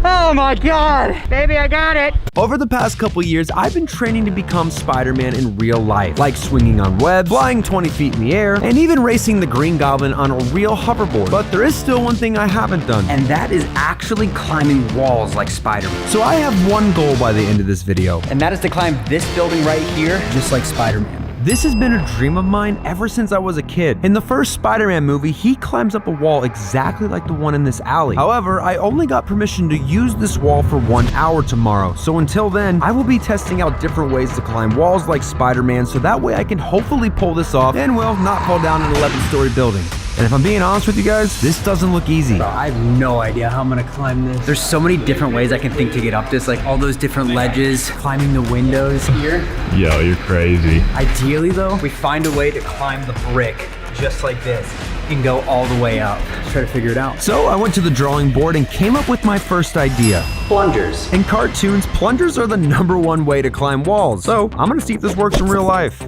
Oh my God! Baby, I got it! Over the past couple years, I've been training to become Spider-Man in real life, like swinging on webs, flying 20 feet in the air, and even racing the Green Goblin on a real hoverboard. But there is still one thing I haven't done, And that is actually climbing walls like Spider-Man. so I have one goal by the end of this video. And that is to climb this building right here, just like Spider-Man. This has been a dream of mine ever since I was a kid. In the first Spider-Man movie, he climbs up a wall exactly like the one in this alley. However, I only got permission to use this wall for 1 hour tomorrow. So until then, I will be testing out different ways to climb walls like Spider-Man, so that way I can hopefully pull this off and will not fall down an 11-story building. And if I'm being honest with you guys, this doesn't look easy. I have no idea how I'm gonna climb this. There's so many different ways I can think to get up this, like all those different ledges, climbing the windows here. Yo, you're crazy. Ideally though, we find a way to climb the brick, just like this, and go all the way up. Let's try to figure it out. So I went to the drawing board and came up with my first idea. Plungers. In cartoons, plungers are the #1 way to climb walls. So I'm gonna see if this works in real life.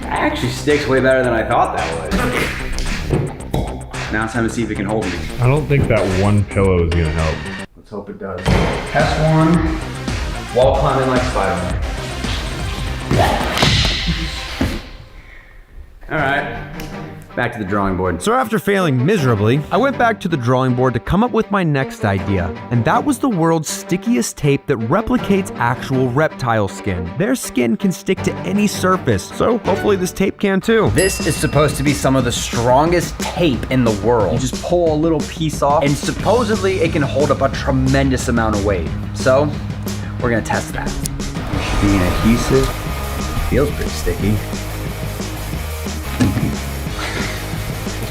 That actually sticks way better than I thought that would. Now it's time to see if it can hold me. I don't think that one pillow is gonna help. Let's hope it does. Test one. Wall climbing like Spider-Man. All right, back to the drawing board. So after failing miserably, I went back to the drawing board to come up with my next idea. And that was the world's stickiest tape that replicates actual reptile skin. Their skin can stick to any surface, so hopefully this tape can too. This is supposed to be some of the strongest tape in the world. You just pull a little piece off, and supposedly it can hold up a tremendous amount of weight. So, we're gonna test that. Being adhesive, feels pretty sticky.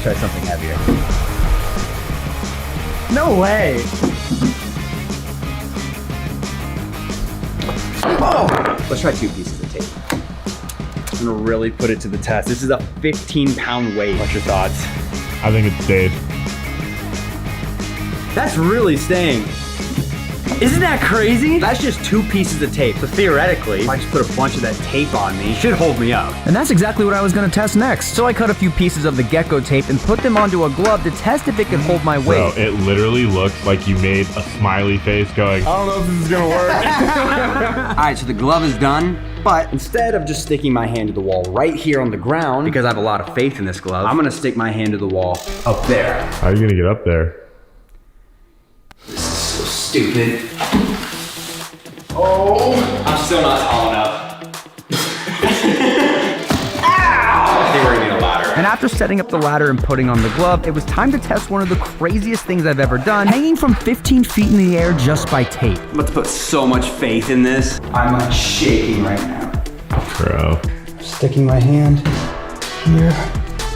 Let's try something heavier. No way! Oh! Let's try 2 pieces of tape. I'm gonna really put it to the test. This is a 15-pound weight. What's your thoughts? I think it stays. That's really staying. Isn't that crazy? That's just 2 pieces of tape. So theoretically, if I just put a bunch of that tape on me, it should hold me up. And that's exactly what I was gonna test next. So I cut a few pieces of the gecko tape and put them onto a glove to test if it could hold my weight. Bro, it literally looks like you made a smiley face going, I don't know if this is gonna work. All right, so the glove is done. But instead of just sticking my hand to the wall right here on the ground, because I have a lot of faith in this glove, I'm gonna stick my hand to the wall up there. How are you gonna get up there? Stupid. Oh, I'm still not tall enough. I think we're gonna need a ladder. And after setting up the ladder and putting on the glove, it was time to test one of the craziest things I've ever done, hanging from 15 feet in the air just by tape. I'm about to put so much faith in this. I'm like shaking right now. Bro. Sticking my hand here.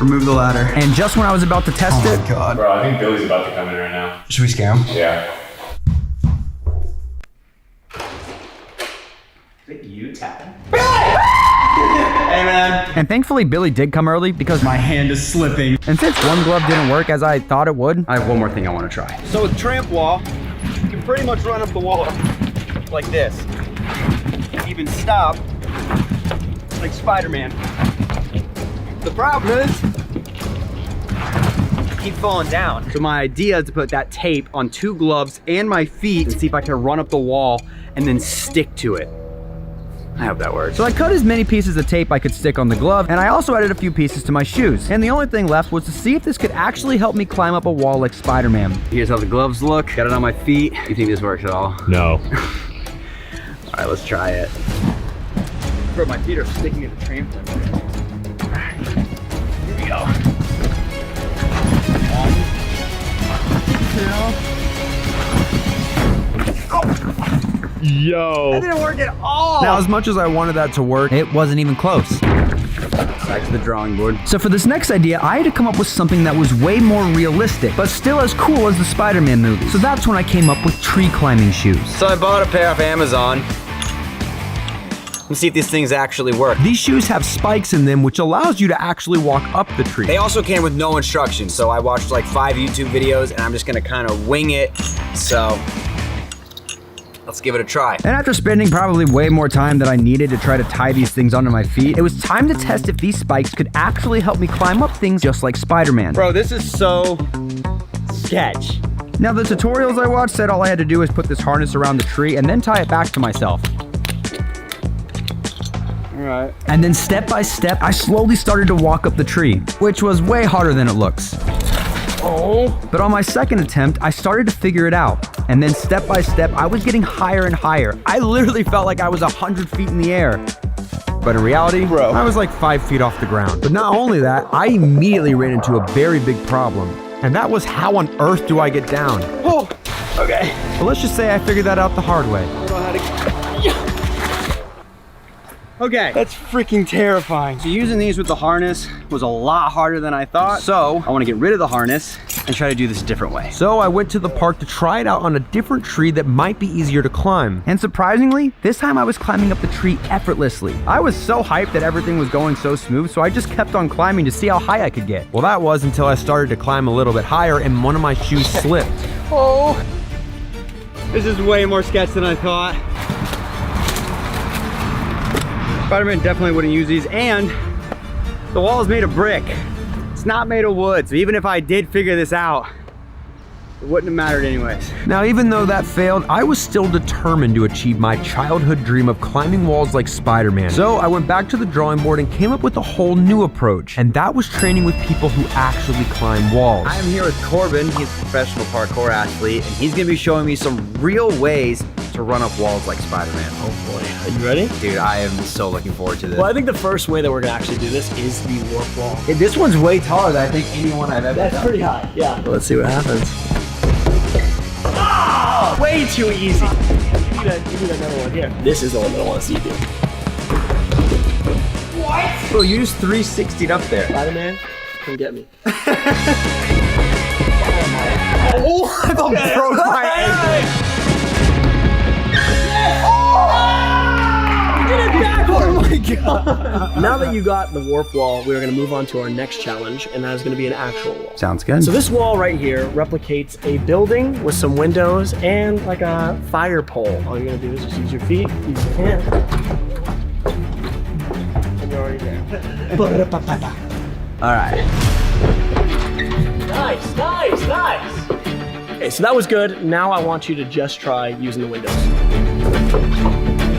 Remove the ladder. And just when I was about to test it, God. Bro, I think Billy's about to come in right now. Should we scare him? Yeah. Is it you tapping? Hey man. and thankfully Billy did come early because My hand is slipping. and since one glove didn't work as I thought it would. I have one more thing I want to try. So with tramp wall, you can pretty much run up the wall like this. Even stop like Spider-Man. The problem is, I keep falling down. So my idea is to put that tape on 2 gloves and my feet and see if I can run up the wall and then stick to it. I hope that works. So I cut as many pieces of tape I could stick on the glove, and I also added a few pieces to my shoes. And the only thing left was to see if this could actually help me climb up a wall like Spider-Man. Here's how the gloves look. Got it on my feet. You think this works at all? No. All right, let's try it. Bro, my feet are sticking to the trampoline. All right, here we go. 1, 2. Yo. That didn't work at all. Now, as much as I wanted that to work, it wasn't even close. Back to the drawing board. So for this next idea, I had to come up with something that was way more realistic, but still as cool as the Spider-Man movie. So that's when I came up with tree climbing shoes. So I bought a pair off Amazon. Let's see if these things actually work. These shoes have spikes in them, which allows you to actually walk up the tree. They also came with no instructions, so I watched like 5 YouTube videos and I'm just gonna kind of wing it. So let's give it a try. And after spending probably way more time than I needed to try to tie these things onto my feet, it was time to test if these spikes could actually help me climb up things just like Spider-Man. Bro, this is so sketch. Now the tutorials I watched said all I had to do was put this harness around the tree and then tie it back to myself. Right. And then step by step, I slowly started to walk up the tree, which was way harder than it looks. Oh. But on my second attempt, I started to figure it out. And then step by step, I was getting higher and higher. I literally felt like I was 100 feet in the air. But in reality, bro, I was like 5 feet off the ground. But not only that, I immediately ran into a very big problem. And that was, how on earth do I get down? Oh, okay. But let's just say I figured that out the hard way. I don't know how to... Okay, that's freaking terrifying. So using these with the harness was a lot harder than I thought. So I want to get rid of the harness and try to do this a different way. So I went to the park to try it out on a different tree that might be easier to climb. And surprisingly, this time I was climbing up the tree effortlessly. I was so hyped that everything was going so smooth, so I just kept on climbing to see how high I could get. Well, that was until I started to climb a little bit higher and one of my shoes slipped. Oh, this is way more sketch than I thought. Spider-Man definitely wouldn't use these, and the wall is made of brick. It's not made of wood, so even if I did figure this out, it wouldn't have mattered anyways. Now, even though that failed, I was still determined to achieve my childhood dream of climbing walls like Spider-Man. So I went back to the drawing board and came up with a whole new approach, and that was training with people who actually climb walls. I'm here with Corbin. He's a professional parkour athlete, and he's gonna be showing me some real ways to run up walls like Spider-Man. Oh boy, are you ready? Dude, I am so looking forward to this. Well, I think the first way that we're gonna actually do this is the warp wall. This one's way taller than I think anyone I've ever That's done. pretty high, yeah. Well, let's see what happens. Oh, way too easy. You need another one here. This is the one that I want to see you do. What? Bro, you just 360'd up there. Spider-Man, come get me. Oh, I thought broke my ankle. Oh my god! Now that you got the warp wall, we're gonna move on to our next challenge, and that is gonna be an actual wall. Sounds good. So this wall right here replicates a building with some windows and like a fire pole. All you're gonna do is just use your feet, use your hand, and you're already there. All right. Nice, nice, nice! Okay, so that was good. Now I want you to just try using the windows.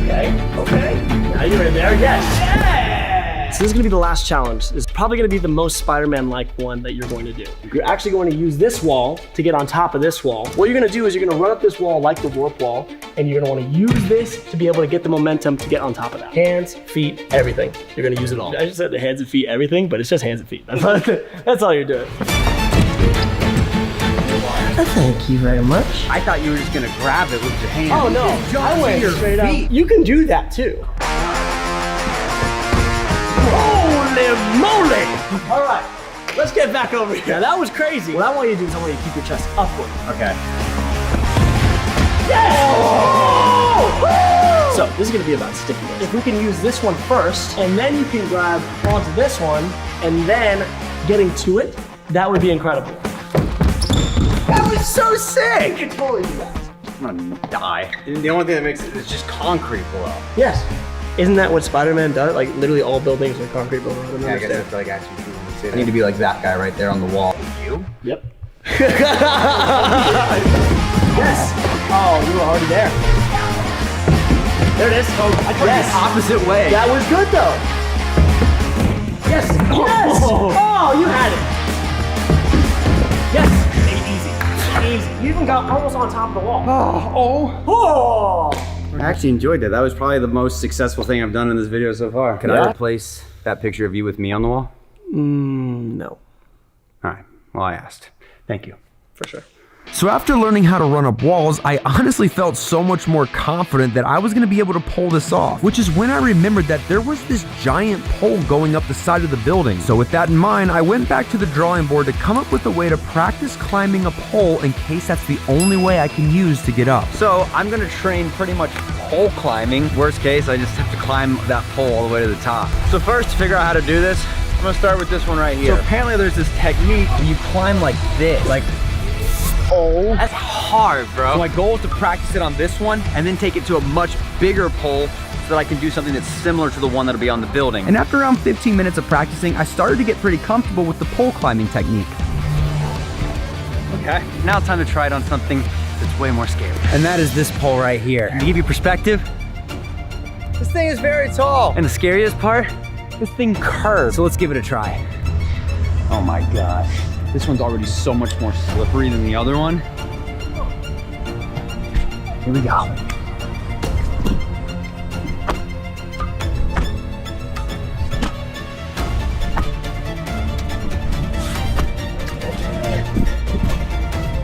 Okay, okay. Now you're in there, yes! Yeah! So this is gonna be the last challenge. It's probably gonna be the most Spider-Man-like one that you're going to do. You're actually going to use this wall to get on top of this wall. What you're gonna do is you're gonna run up this wall like the warp wall, and you're gonna wanna use this to be able to get the momentum to get on top of that. Hands, feet, everything. You're gonna use it all. I just said the hands and feet, everything, but it's just hands and feet. That's all you're doing. Thank you very much. I thought you were just gonna grab it with your hand. Oh no, I went straight up. You can do that too. Holy moly! All right, let's get back over here. Now, that was crazy. What I want you to do is I want you to keep your chest upward. Okay. Yes! Oh! So this is gonna be about stickiness. If we can use this one first, and then you can grab onto this one, and then getting to it, that would be incredible. That was so sick! You can totally do that. I'm gonna die. The only thing that makes it is just concrete below. Yes. Isn't that what Spider-Man does? Like literally all buildings are concrete below. Yeah, I guess that's like actually I need to be like that guy right there on the wall. You? Yep. Yes! Oh, you were already there. There it is. Oh, I tried Yes. the opposite way. That was good though. Yes. Yes. Oh, you had it. Yes. Easy. You even got almost on top of the wall. Oh. I actually enjoyed that. That was probably the most successful thing I've done in this video so far. Can I replace that picture of you with me on the wall? No. All right. Well, I asked. Thank you. For sure. So after learning how to run up walls, I honestly felt so much more confident that I was gonna be able to pull this off, which is when I remembered that there was this giant pole going up the side of the building. So with that in mind, I went back to the drawing board to come up with a way to practice climbing a pole in case that's the only way I can use to get up. So I'm gonna train pretty much pole climbing. Worst case, I just have to climb that pole all the way to the top. So first, to figure out how to do this, I'm gonna start with this one right here. So apparently there's this technique where you climb like this. Like, oh. That's hard, bro. So my goal is to practice it on this one and then take it to a much bigger pole so that I can do something that's similar to the one that'll be on the building. And after around 15 minutes of practicing, I started to get pretty comfortable with the pole climbing technique. Okay, now it's time to try it on something that's way more scary. And that is this pole right here. To give you perspective, this thing is very tall. And the scariest part, this thing curves. So let's give it a try. Oh my gosh. This one's already so much more slippery than the other one. Here we go.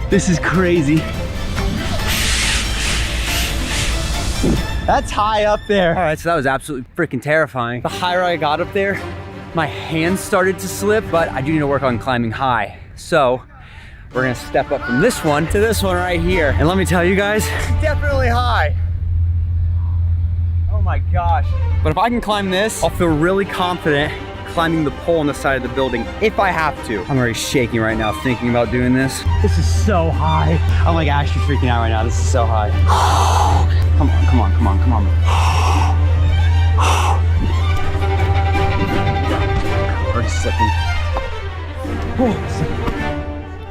This is crazy. That's high up there. All right, so that was absolutely freaking terrifying. The higher I got up there, my hands started to slip, but I do need to work on climbing high. So we're gonna step up from this one to this one right here. And let me tell you guys, it's definitely high. Oh my gosh. But if I can climb this, I'll feel really confident climbing the pole on the side of the building if I have to. I'm already shaking right now thinking about doing this. This is so high. I'm like actually freaking out right now. This is so high. Come on, come on, come on, come on. Already slipping.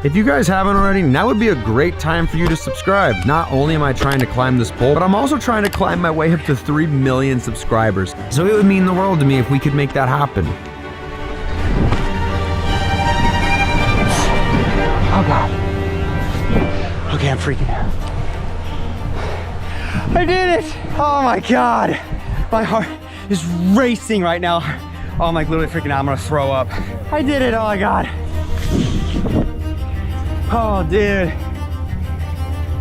If you guys haven't already, now would be a great time for you to subscribe. Not only am I trying to climb this pole, but I'm also trying to climb my way up to 3 million subscribers. So it would mean the world to me if we could make that happen. Oh God. Okay, I'm freaking out. I did it! Oh my God. My heart is racing right now. Oh, I'm like literally freaking out. I'm gonna throw up. I did it, oh my God. Oh, dude.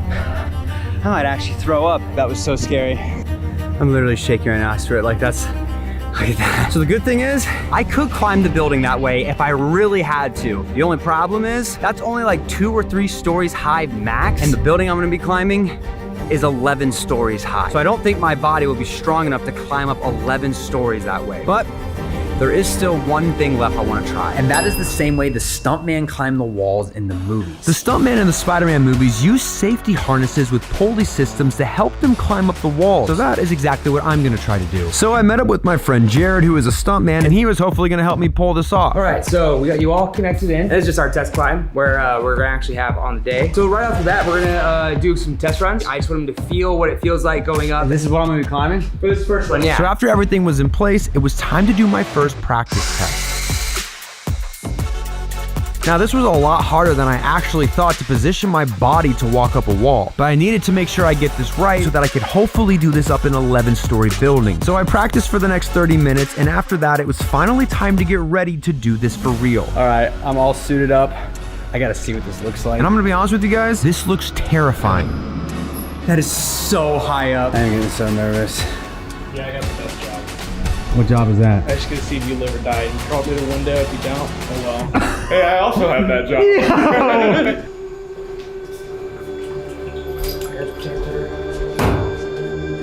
I might actually throw up. That was so scary. I'm literally shaking right now, I swear. Like that's, look at that. So the good thing is, I could climb the building that way if I really had to. The only problem is, that's only like 2 or 3 stories high max, and the building I'm gonna be climbing is 11 stories high. So I don't think my body will be strong enough to climb up 11 stories that way. But there is still one thing left I want to try, and that is the same way the stuntman climbed the walls in the movies. The stuntman in the Spider-Man movies use safety harnesses with pulley systems to help them climb up the walls. So that is exactly what I'm gonna try to do. So I met up with my friend Jared, who is a stuntman, and he was hopefully gonna help me pull this off. All right, so we got you all connected in. This is just our test climb where we're gonna actually have on the day. So right off the bat, we're gonna do some test runs. I just want them to feel what it feels like going up. And this is what I'm gonna be climbing? For this first one, yeah. So after everything was in place, it was time to do my first practice test. Now this was a lot harder than I actually thought to position my body to walk up a wall, but I needed to make sure I get this right so that I could hopefully do this up an 11-story building. So I practiced for the next 30 minutes, and after that it was finally time to get ready to do this for real. All right, I'm all suited up. I gotta see what this looks like. And I'm gonna be honest with you guys, this looks terrifying. That is so high up. I'm getting so nervous. Yeah, I got the best job. What job is that? I just get to see if you live or die. You crawl through the window. If you don't, oh well. Hey, I also have that job.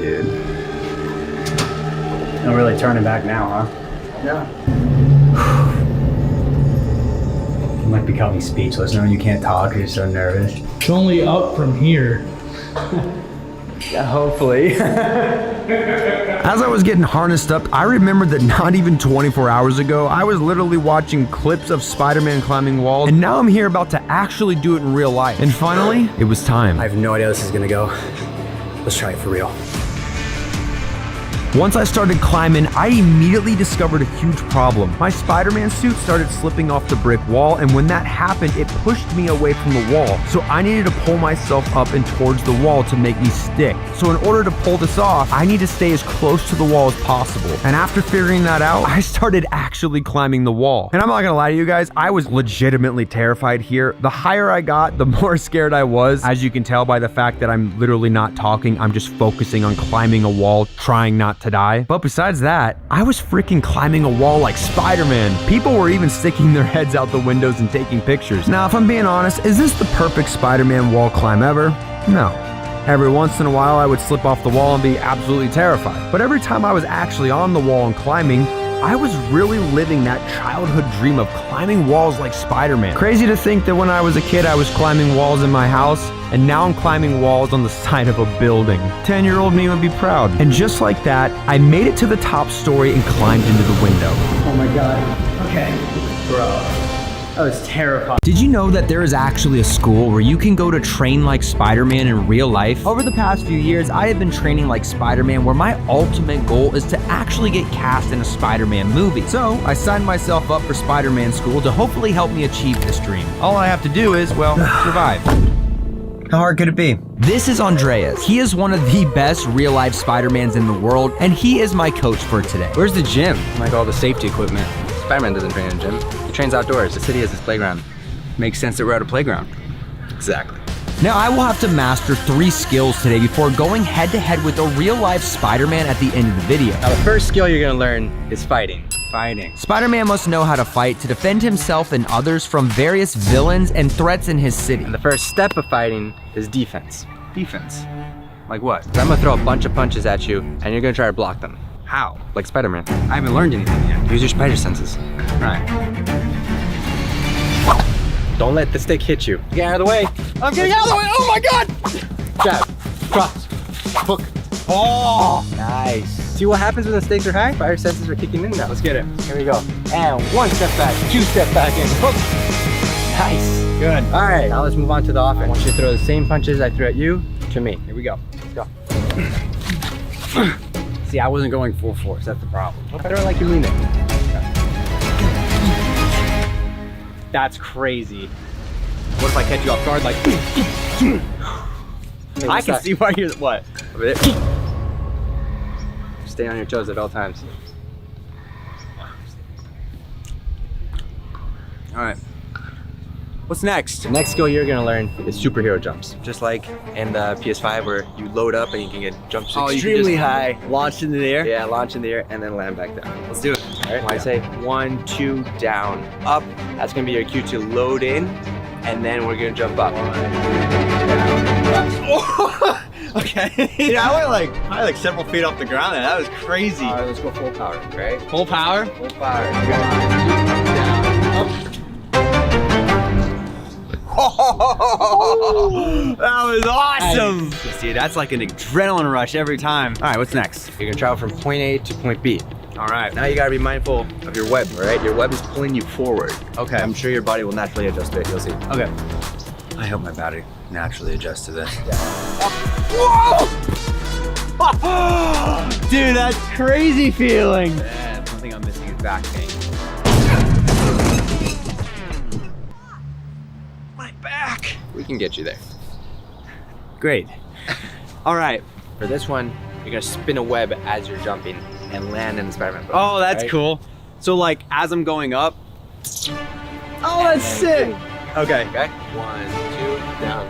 Dude. No really turning back now, huh? Yeah. You might become me speechless knowing you can't talk because you're so nervous. It's only up from here. Yeah, hopefully. As I was getting harnessed up, I remembered that not even 24 hours ago, I was literally watching clips of Spider-Man climbing walls, and now I'm here about to actually do it in real life. And finally, it was time. I have no idea how this is gonna go. Let's try it for real. Once I started climbing, I immediately discovered a huge problem. My Spider-Man suit started slipping off the brick wall, and when that happened, it pushed me away from the wall. So I needed to pull myself up and towards the wall to make me stick. So in order to pull this off, I need to stay as close to the wall as possible. And after figuring that out, I started actually climbing the wall. And I'm not gonna lie to you guys, I was legitimately terrified here. The higher I got, the more scared I was. As you can tell by the fact that I'm literally not talking, I'm just focusing on climbing a wall, trying not to die. But besides that, I was freaking climbing a wall like Spider-Man. People were even sticking their heads out the windows and taking pictures. Now, if I'm being honest, is this the perfect Spider-Man wall climb ever? No. Every once in a while, I would slip off the wall and be absolutely terrified. But every time I was actually on the wall and climbing, I was really living that childhood dream of climbing walls like Spider-Man. Crazy to think that when I was a kid, I was climbing walls in my house, and now I'm climbing walls on the side of a building. 10-year-old me would be proud. And just like that, I made it to the top story and climbed into the window. Oh my God. Okay. Bro. I was terrified. Did you know that there is actually a school where you can go to train like Spider-Man in real life? Over the past few years, I have been training like Spider-Man, where my ultimate goal is to actually get cast in a Spider-Man movie. So I signed myself up for Spider-Man school to hopefully help me achieve this dream. All I have to do is, well, survive. How hard could it be? This is Andreas. He is one of the best real-life Spider-Mans in the world, and he is my coach for today. Where's the gym? Like all the safety equipment. Spider-Man doesn't train in a gym. He trains outdoors. The city has his playground. Makes sense that we're at a playground. Exactly. Now I will have to master 3 skills today before going head-to-head with a real-life Spider-Man at the end of the video. Now the first skill you're gonna learn is fighting. Spider-Man must know how to fight to defend himself and others from various villains and threats in his city. And the first step of fighting is defense. Defense? Like what? So I'm gonna throw a bunch of punches at you, and you're gonna try to block them. How? Like Spider-Man. I haven't learned anything yet. Use your spider senses. All right. Don't let the stick hit you. Get out of the way. I'm getting out of the way. Oh my God! Jab, cross, hook. Oh, nice. See what happens when the stakes are high? Spider senses are kicking in now. Let's get it. Here we go. And 1 step back, 2 step back in. Hook. Nice. Good. All right, now let's move on to the offense. I want you to throw the same punches I threw at you to me. Here we go. Let's go. See, I wasn't going full force. That's the problem. I throw it like you mean it. That's crazy. What if I catch you off guard like... I can see why you're... What? Over there. Stay on your toes at all times. All right. What's next? The next skill you're gonna learn is superhero jumps. Just like in the PS5 where you load up and you can get jumps extremely high. Launch into the air? Yeah, launch in the air and then land back down. Let's do it. All right, when I say 1, 2, down, up, that's gonna be your cue to load in, and then we're gonna jump up. 1, 2, down, up. Okay. Yeah, I went like several feet off the ground there. That was crazy. All right, let's go full power, right? Full power? Full power. 1, 2, down, up. Oh, that was awesome. Nice. Dude, that's like an adrenaline rush every time. All right, what's next? You're gonna travel from point A to point B. All right, now you gotta be mindful of your web, all right? Your web is pulling you forward. Okay. I'm sure your body will naturally adjust to it, you'll see. Okay. I hope my body naturally adjusts to this. Whoa! Dude, that's crazy feeling. Man, one thing I'm missing is back pain. My back. We can get you there. Great. All right, for this one, you're gonna spin a web as you're jumping and land in the Spider-Man pose. Oh, that's cool. So like, as I'm going up. Oh, that's sick. Okay. Okay. 1, 2, down.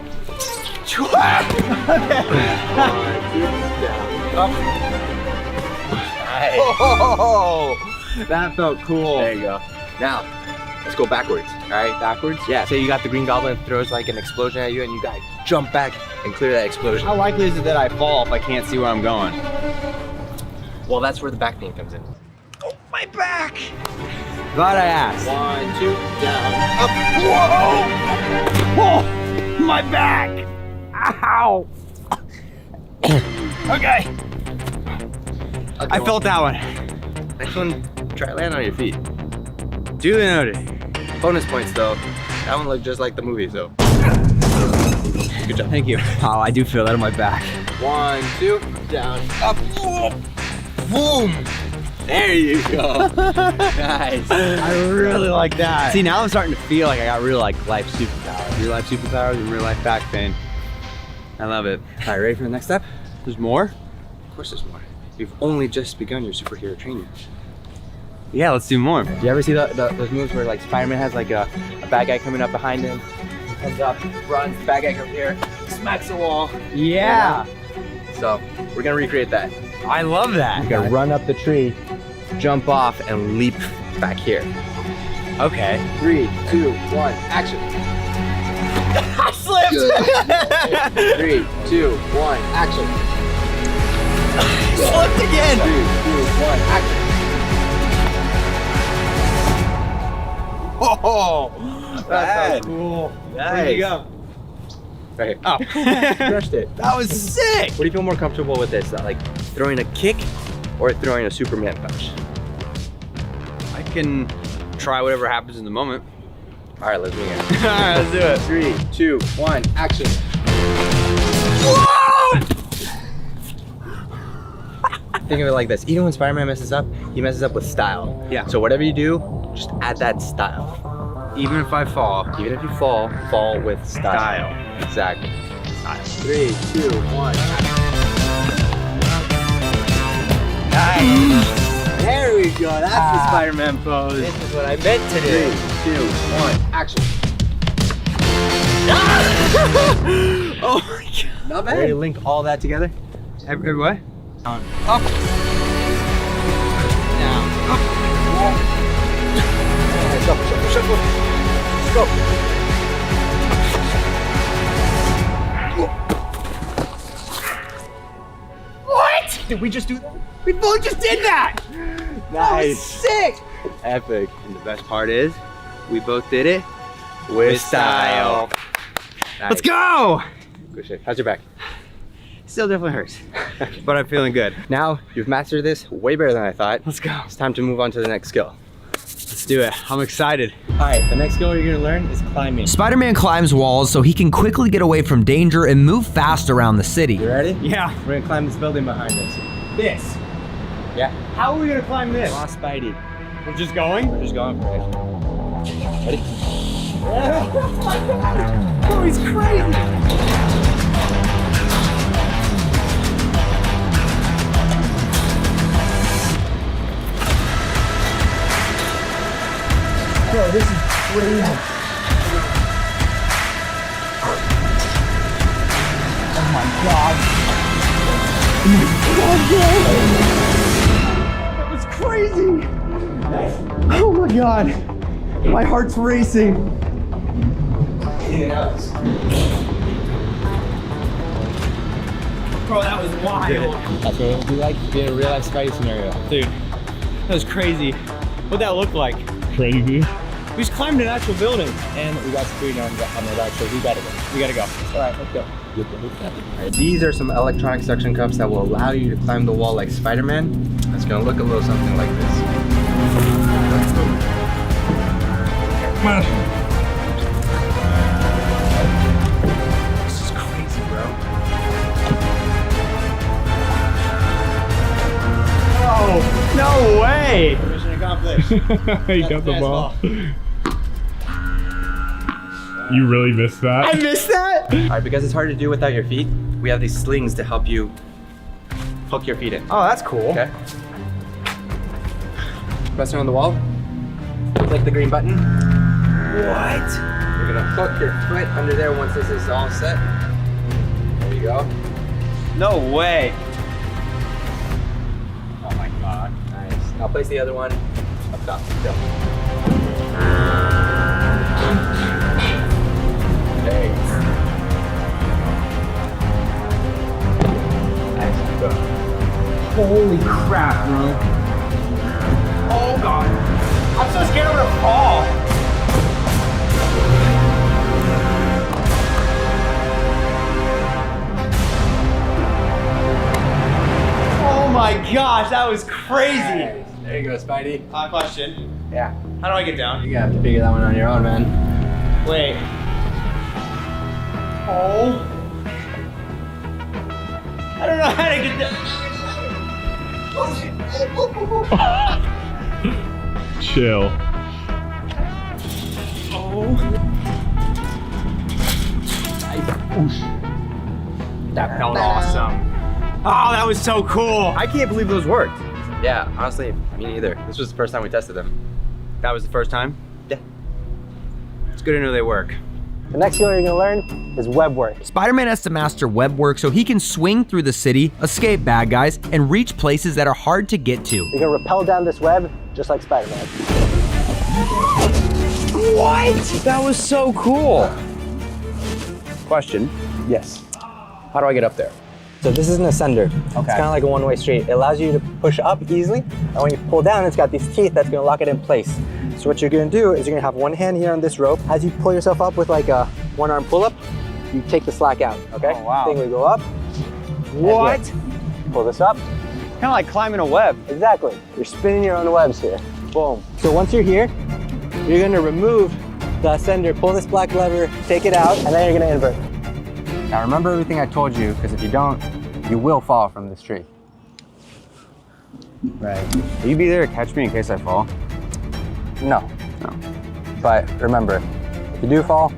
Okay. 1, 2, down. Up. Nice. Oh, that felt cool. There you go. Now, let's go backwards. All right, backwards. Yeah. Say you got the Green Goblin throws like an explosion at you, and you gotta jump back and clear that explosion. How likely is it that I fall if I can't see where I'm going? Well, that's where the back pain comes in. Oh, my back! Glad I asked. 1, 2, down, up. Whoa! Oh, my back! Ow! Okay. I felt that one. Next one, try land on your feet. Duly noted. Bonus points though. That one looked just like the movie, so. Good job. Thank you. Oh, I do feel that on my back. 1, 2, down, up. Boom! There you go. Nice. I really like that. See, now I'm starting to feel like I got real life superpowers. Real life superpowers and real life back pain. I love it. All right, ready for the next step? There's more? Of course there's more. You've only just begun your superhero training. Yeah, let's do more. Do you ever see those moves where like Spider-Man has like a bad guy coming up behind him? He comes up, runs, bad guy comes here, smacks the wall. Yeah. So we're gonna recreate that. I love that. You're gonna run up the tree, jump off, and leap back here. Okay. 3, 2, 1, action. I slipped! 3, 2, 1, action. Slipped again! 3, 2, 1, action. Oh, That's so cool. Nice. Where'd you go? Right here. Oh, crushed it. That was sick! What do you feel more comfortable with this? Like throwing a kick or throwing a Superman punch? I can try whatever happens in the moment. All right, let's do it. All right, let's do it. 3, 2, 1, action. Whoa! Think of it like this. Even when Spider-Man messes up, he messes up with style. Yeah. So whatever you do, just add that style. Even if I fall. Even if you fall with style. Exactly. Style. 3, 2, 1. Nice. There we go. That's the Spider-Man pose. This is what I meant to do. 3, 2, 1, action. Oh my god. Not bad. Ready to link all that together? Every what? Down. Up. Down. Up. Shuffle, shuffle. Let's go. What? Did we just do that? We both just did that! That was sick! Epic. And the best part is, we both did it With style. Nice. Let's go! Good shit. How's your back? Still definitely hurts, but I'm feeling good. Now you've mastered this way better than I thought. Let's go. It's time to move on to the next skill. Let's do it. I'm excited. All right, the next skill you're gonna learn is climbing. Spider-Man climbs walls so he can quickly get away from danger and move fast around the city. You ready? Yeah. We're gonna climb this building behind us. This. Yeah. How are we gonna climb this? Lost Spidey. We're just going? We're just going for it. Ready? Oh, he's crazy. Bro, this is crazy. Oh my god. That was crazy. Oh my god. My heart's racing. Bro, that was wild. That's what it would be like to be in a real life Spidey scenario. Dude, that was crazy. What'd that look like? Crazy. We just climbed an actual building. And we got security on the back, so we gotta go. We gotta go. All right, let's go. Alright, these are some electronic suction cups that will allow you to climb the wall like Spider-Man. It's gonna look a little something like this. This is crazy, bro. Oh, no way. Mission accomplished. You got the ball. You really missed that? I missed that? Alright, because it's hard to do without your feet, we have these slings to help you hook your feet in. Oh, that's cool. Okay. Pressing on the wall. Click the green button. What? You're gonna hook your foot under there once this is all set. There you go. No way. Oh my god. Nice. Now place the other one up top. Go. There you go. Nice. Go. Holy crap, bro. Oh god. I'm so scared I'm gonna fall. Oh my gosh, that was crazy. Nice. There you go, Spidey. Question. Yeah. How do I get down? You're gonna have to figure that one on your own, man. Wait. Oh. I don't know how to get down. Chill. That felt awesome. Oh, that was so cool. I can't believe those worked. Yeah, honestly, me neither. This was the first time we tested them. That was the first time? Yeah. It's good to know they work. The next skill you're gonna learn is web work. Spider-Man has to master web work so he can swing through the city, escape bad guys, and reach places that are hard to get to. You're gonna rappel down this web just like Spider-Man. What? That was so cool. Question. Yes. How do I get up there? So this is an ascender. It's kind of like a one-way street. It allows you to push up easily, and when you pull down, it's got these teeth that's gonna lock it in place. So what you're gonna do is you're gonna have one hand here on this rope. As you pull yourself up with like a one-arm pull-up, you take the slack out, okay? Oh, wow. Thing we go up. What? Pull this up. Kind of like climbing a web. Exactly. You're spinning your own webs here. Boom. So once you're here, you're gonna remove the ascender, pull this black lever, take it out, and then you're gonna invert. Now remember everything I told you, because if you don't, you will fall from this tree. Right. Will you be there to catch me in case I fall? No. But remember, if you do fall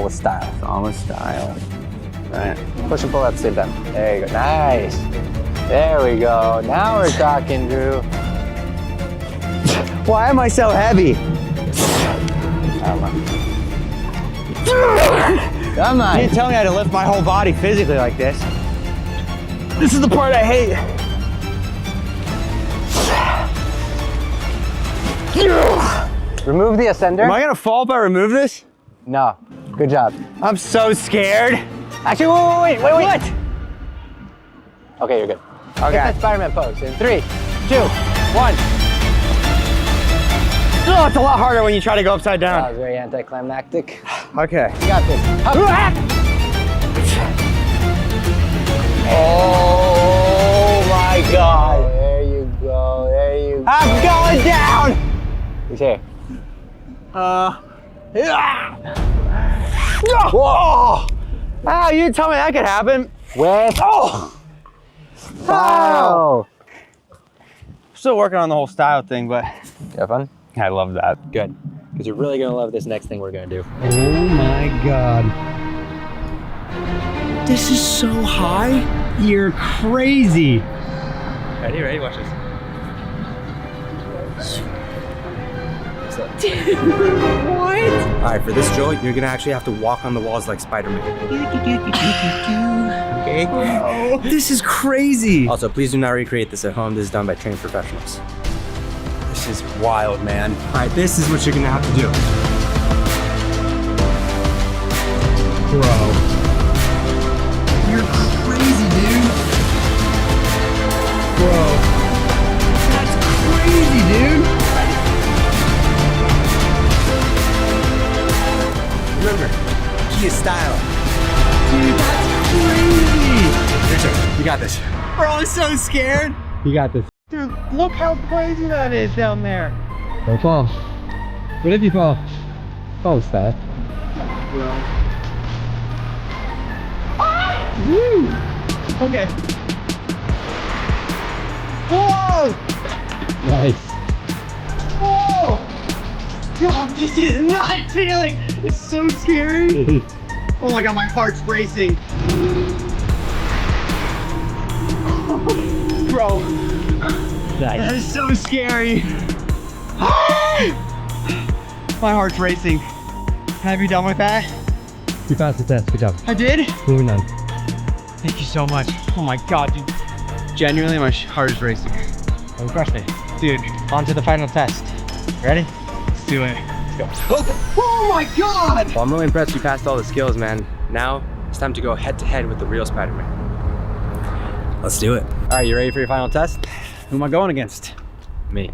with style. Fall with style. Right. Push and pull at the same time. There you go. Nice. There we go. Now we're talking, Drew. Why am I so heavy? Come on. You didn't tell me I had to lift my whole body physically like this. This is the part I hate. Remove the ascender. Am I gonna fall if I remove this? No. Good job. I'm so scared. Actually, wait. What? Okay, you're good. Okay. Get that Spider-Man pose in 3, 2, 1. Oh, it's a lot harder when you try to go upside That down. was very anticlimactic. Okay. You got this. Up. Oh my God. There you go. There you go. I'm going down. He's here. Whoa. Ah, you didn't tell me that could happen. With style. Still working on the whole style thing, but You have fun? I love that. Good. Because you're really going to love this next thing we're going to do. Oh my God. This is so high. You're crazy. Ready? Watch this. What? All right, for this drill, you're gonna actually have to walk on the walls like Spider-Man. Okay? This is crazy. Also, please do not recreate this at home. This is done by trained professionals. This is wild, man. All right, this is what you're gonna have to do. Bro. You're crazy, dude. Bro. That's crazy, dude. Remember, key is style. Dude, that's crazy. Your turn. You got this. Bro, I'm so scared. You got this. Dude, look how crazy that is down there. Don't fall. What if you fall? Fall fast. Woo! Okay. Whoa! Nice. Whoa! God, this is not feeling. It's so scary. Oh my God, my heart's racing. Bro, that is so scary. My heart's racing. Have you done with that? You passed the test. Good job. I did? Moving on. Thank you so much. Oh my God, dude. Genuinely, my heart is racing. You crushed it. Dude, On to the final test. Ready? let's do it. Let's go. Oh my God! Well, I'm really impressed you passed all the skills, man. Now, it's time to go head to head with the real Spider-Man. Let's do it. All right, you ready for your final test? Who am I going against? Me.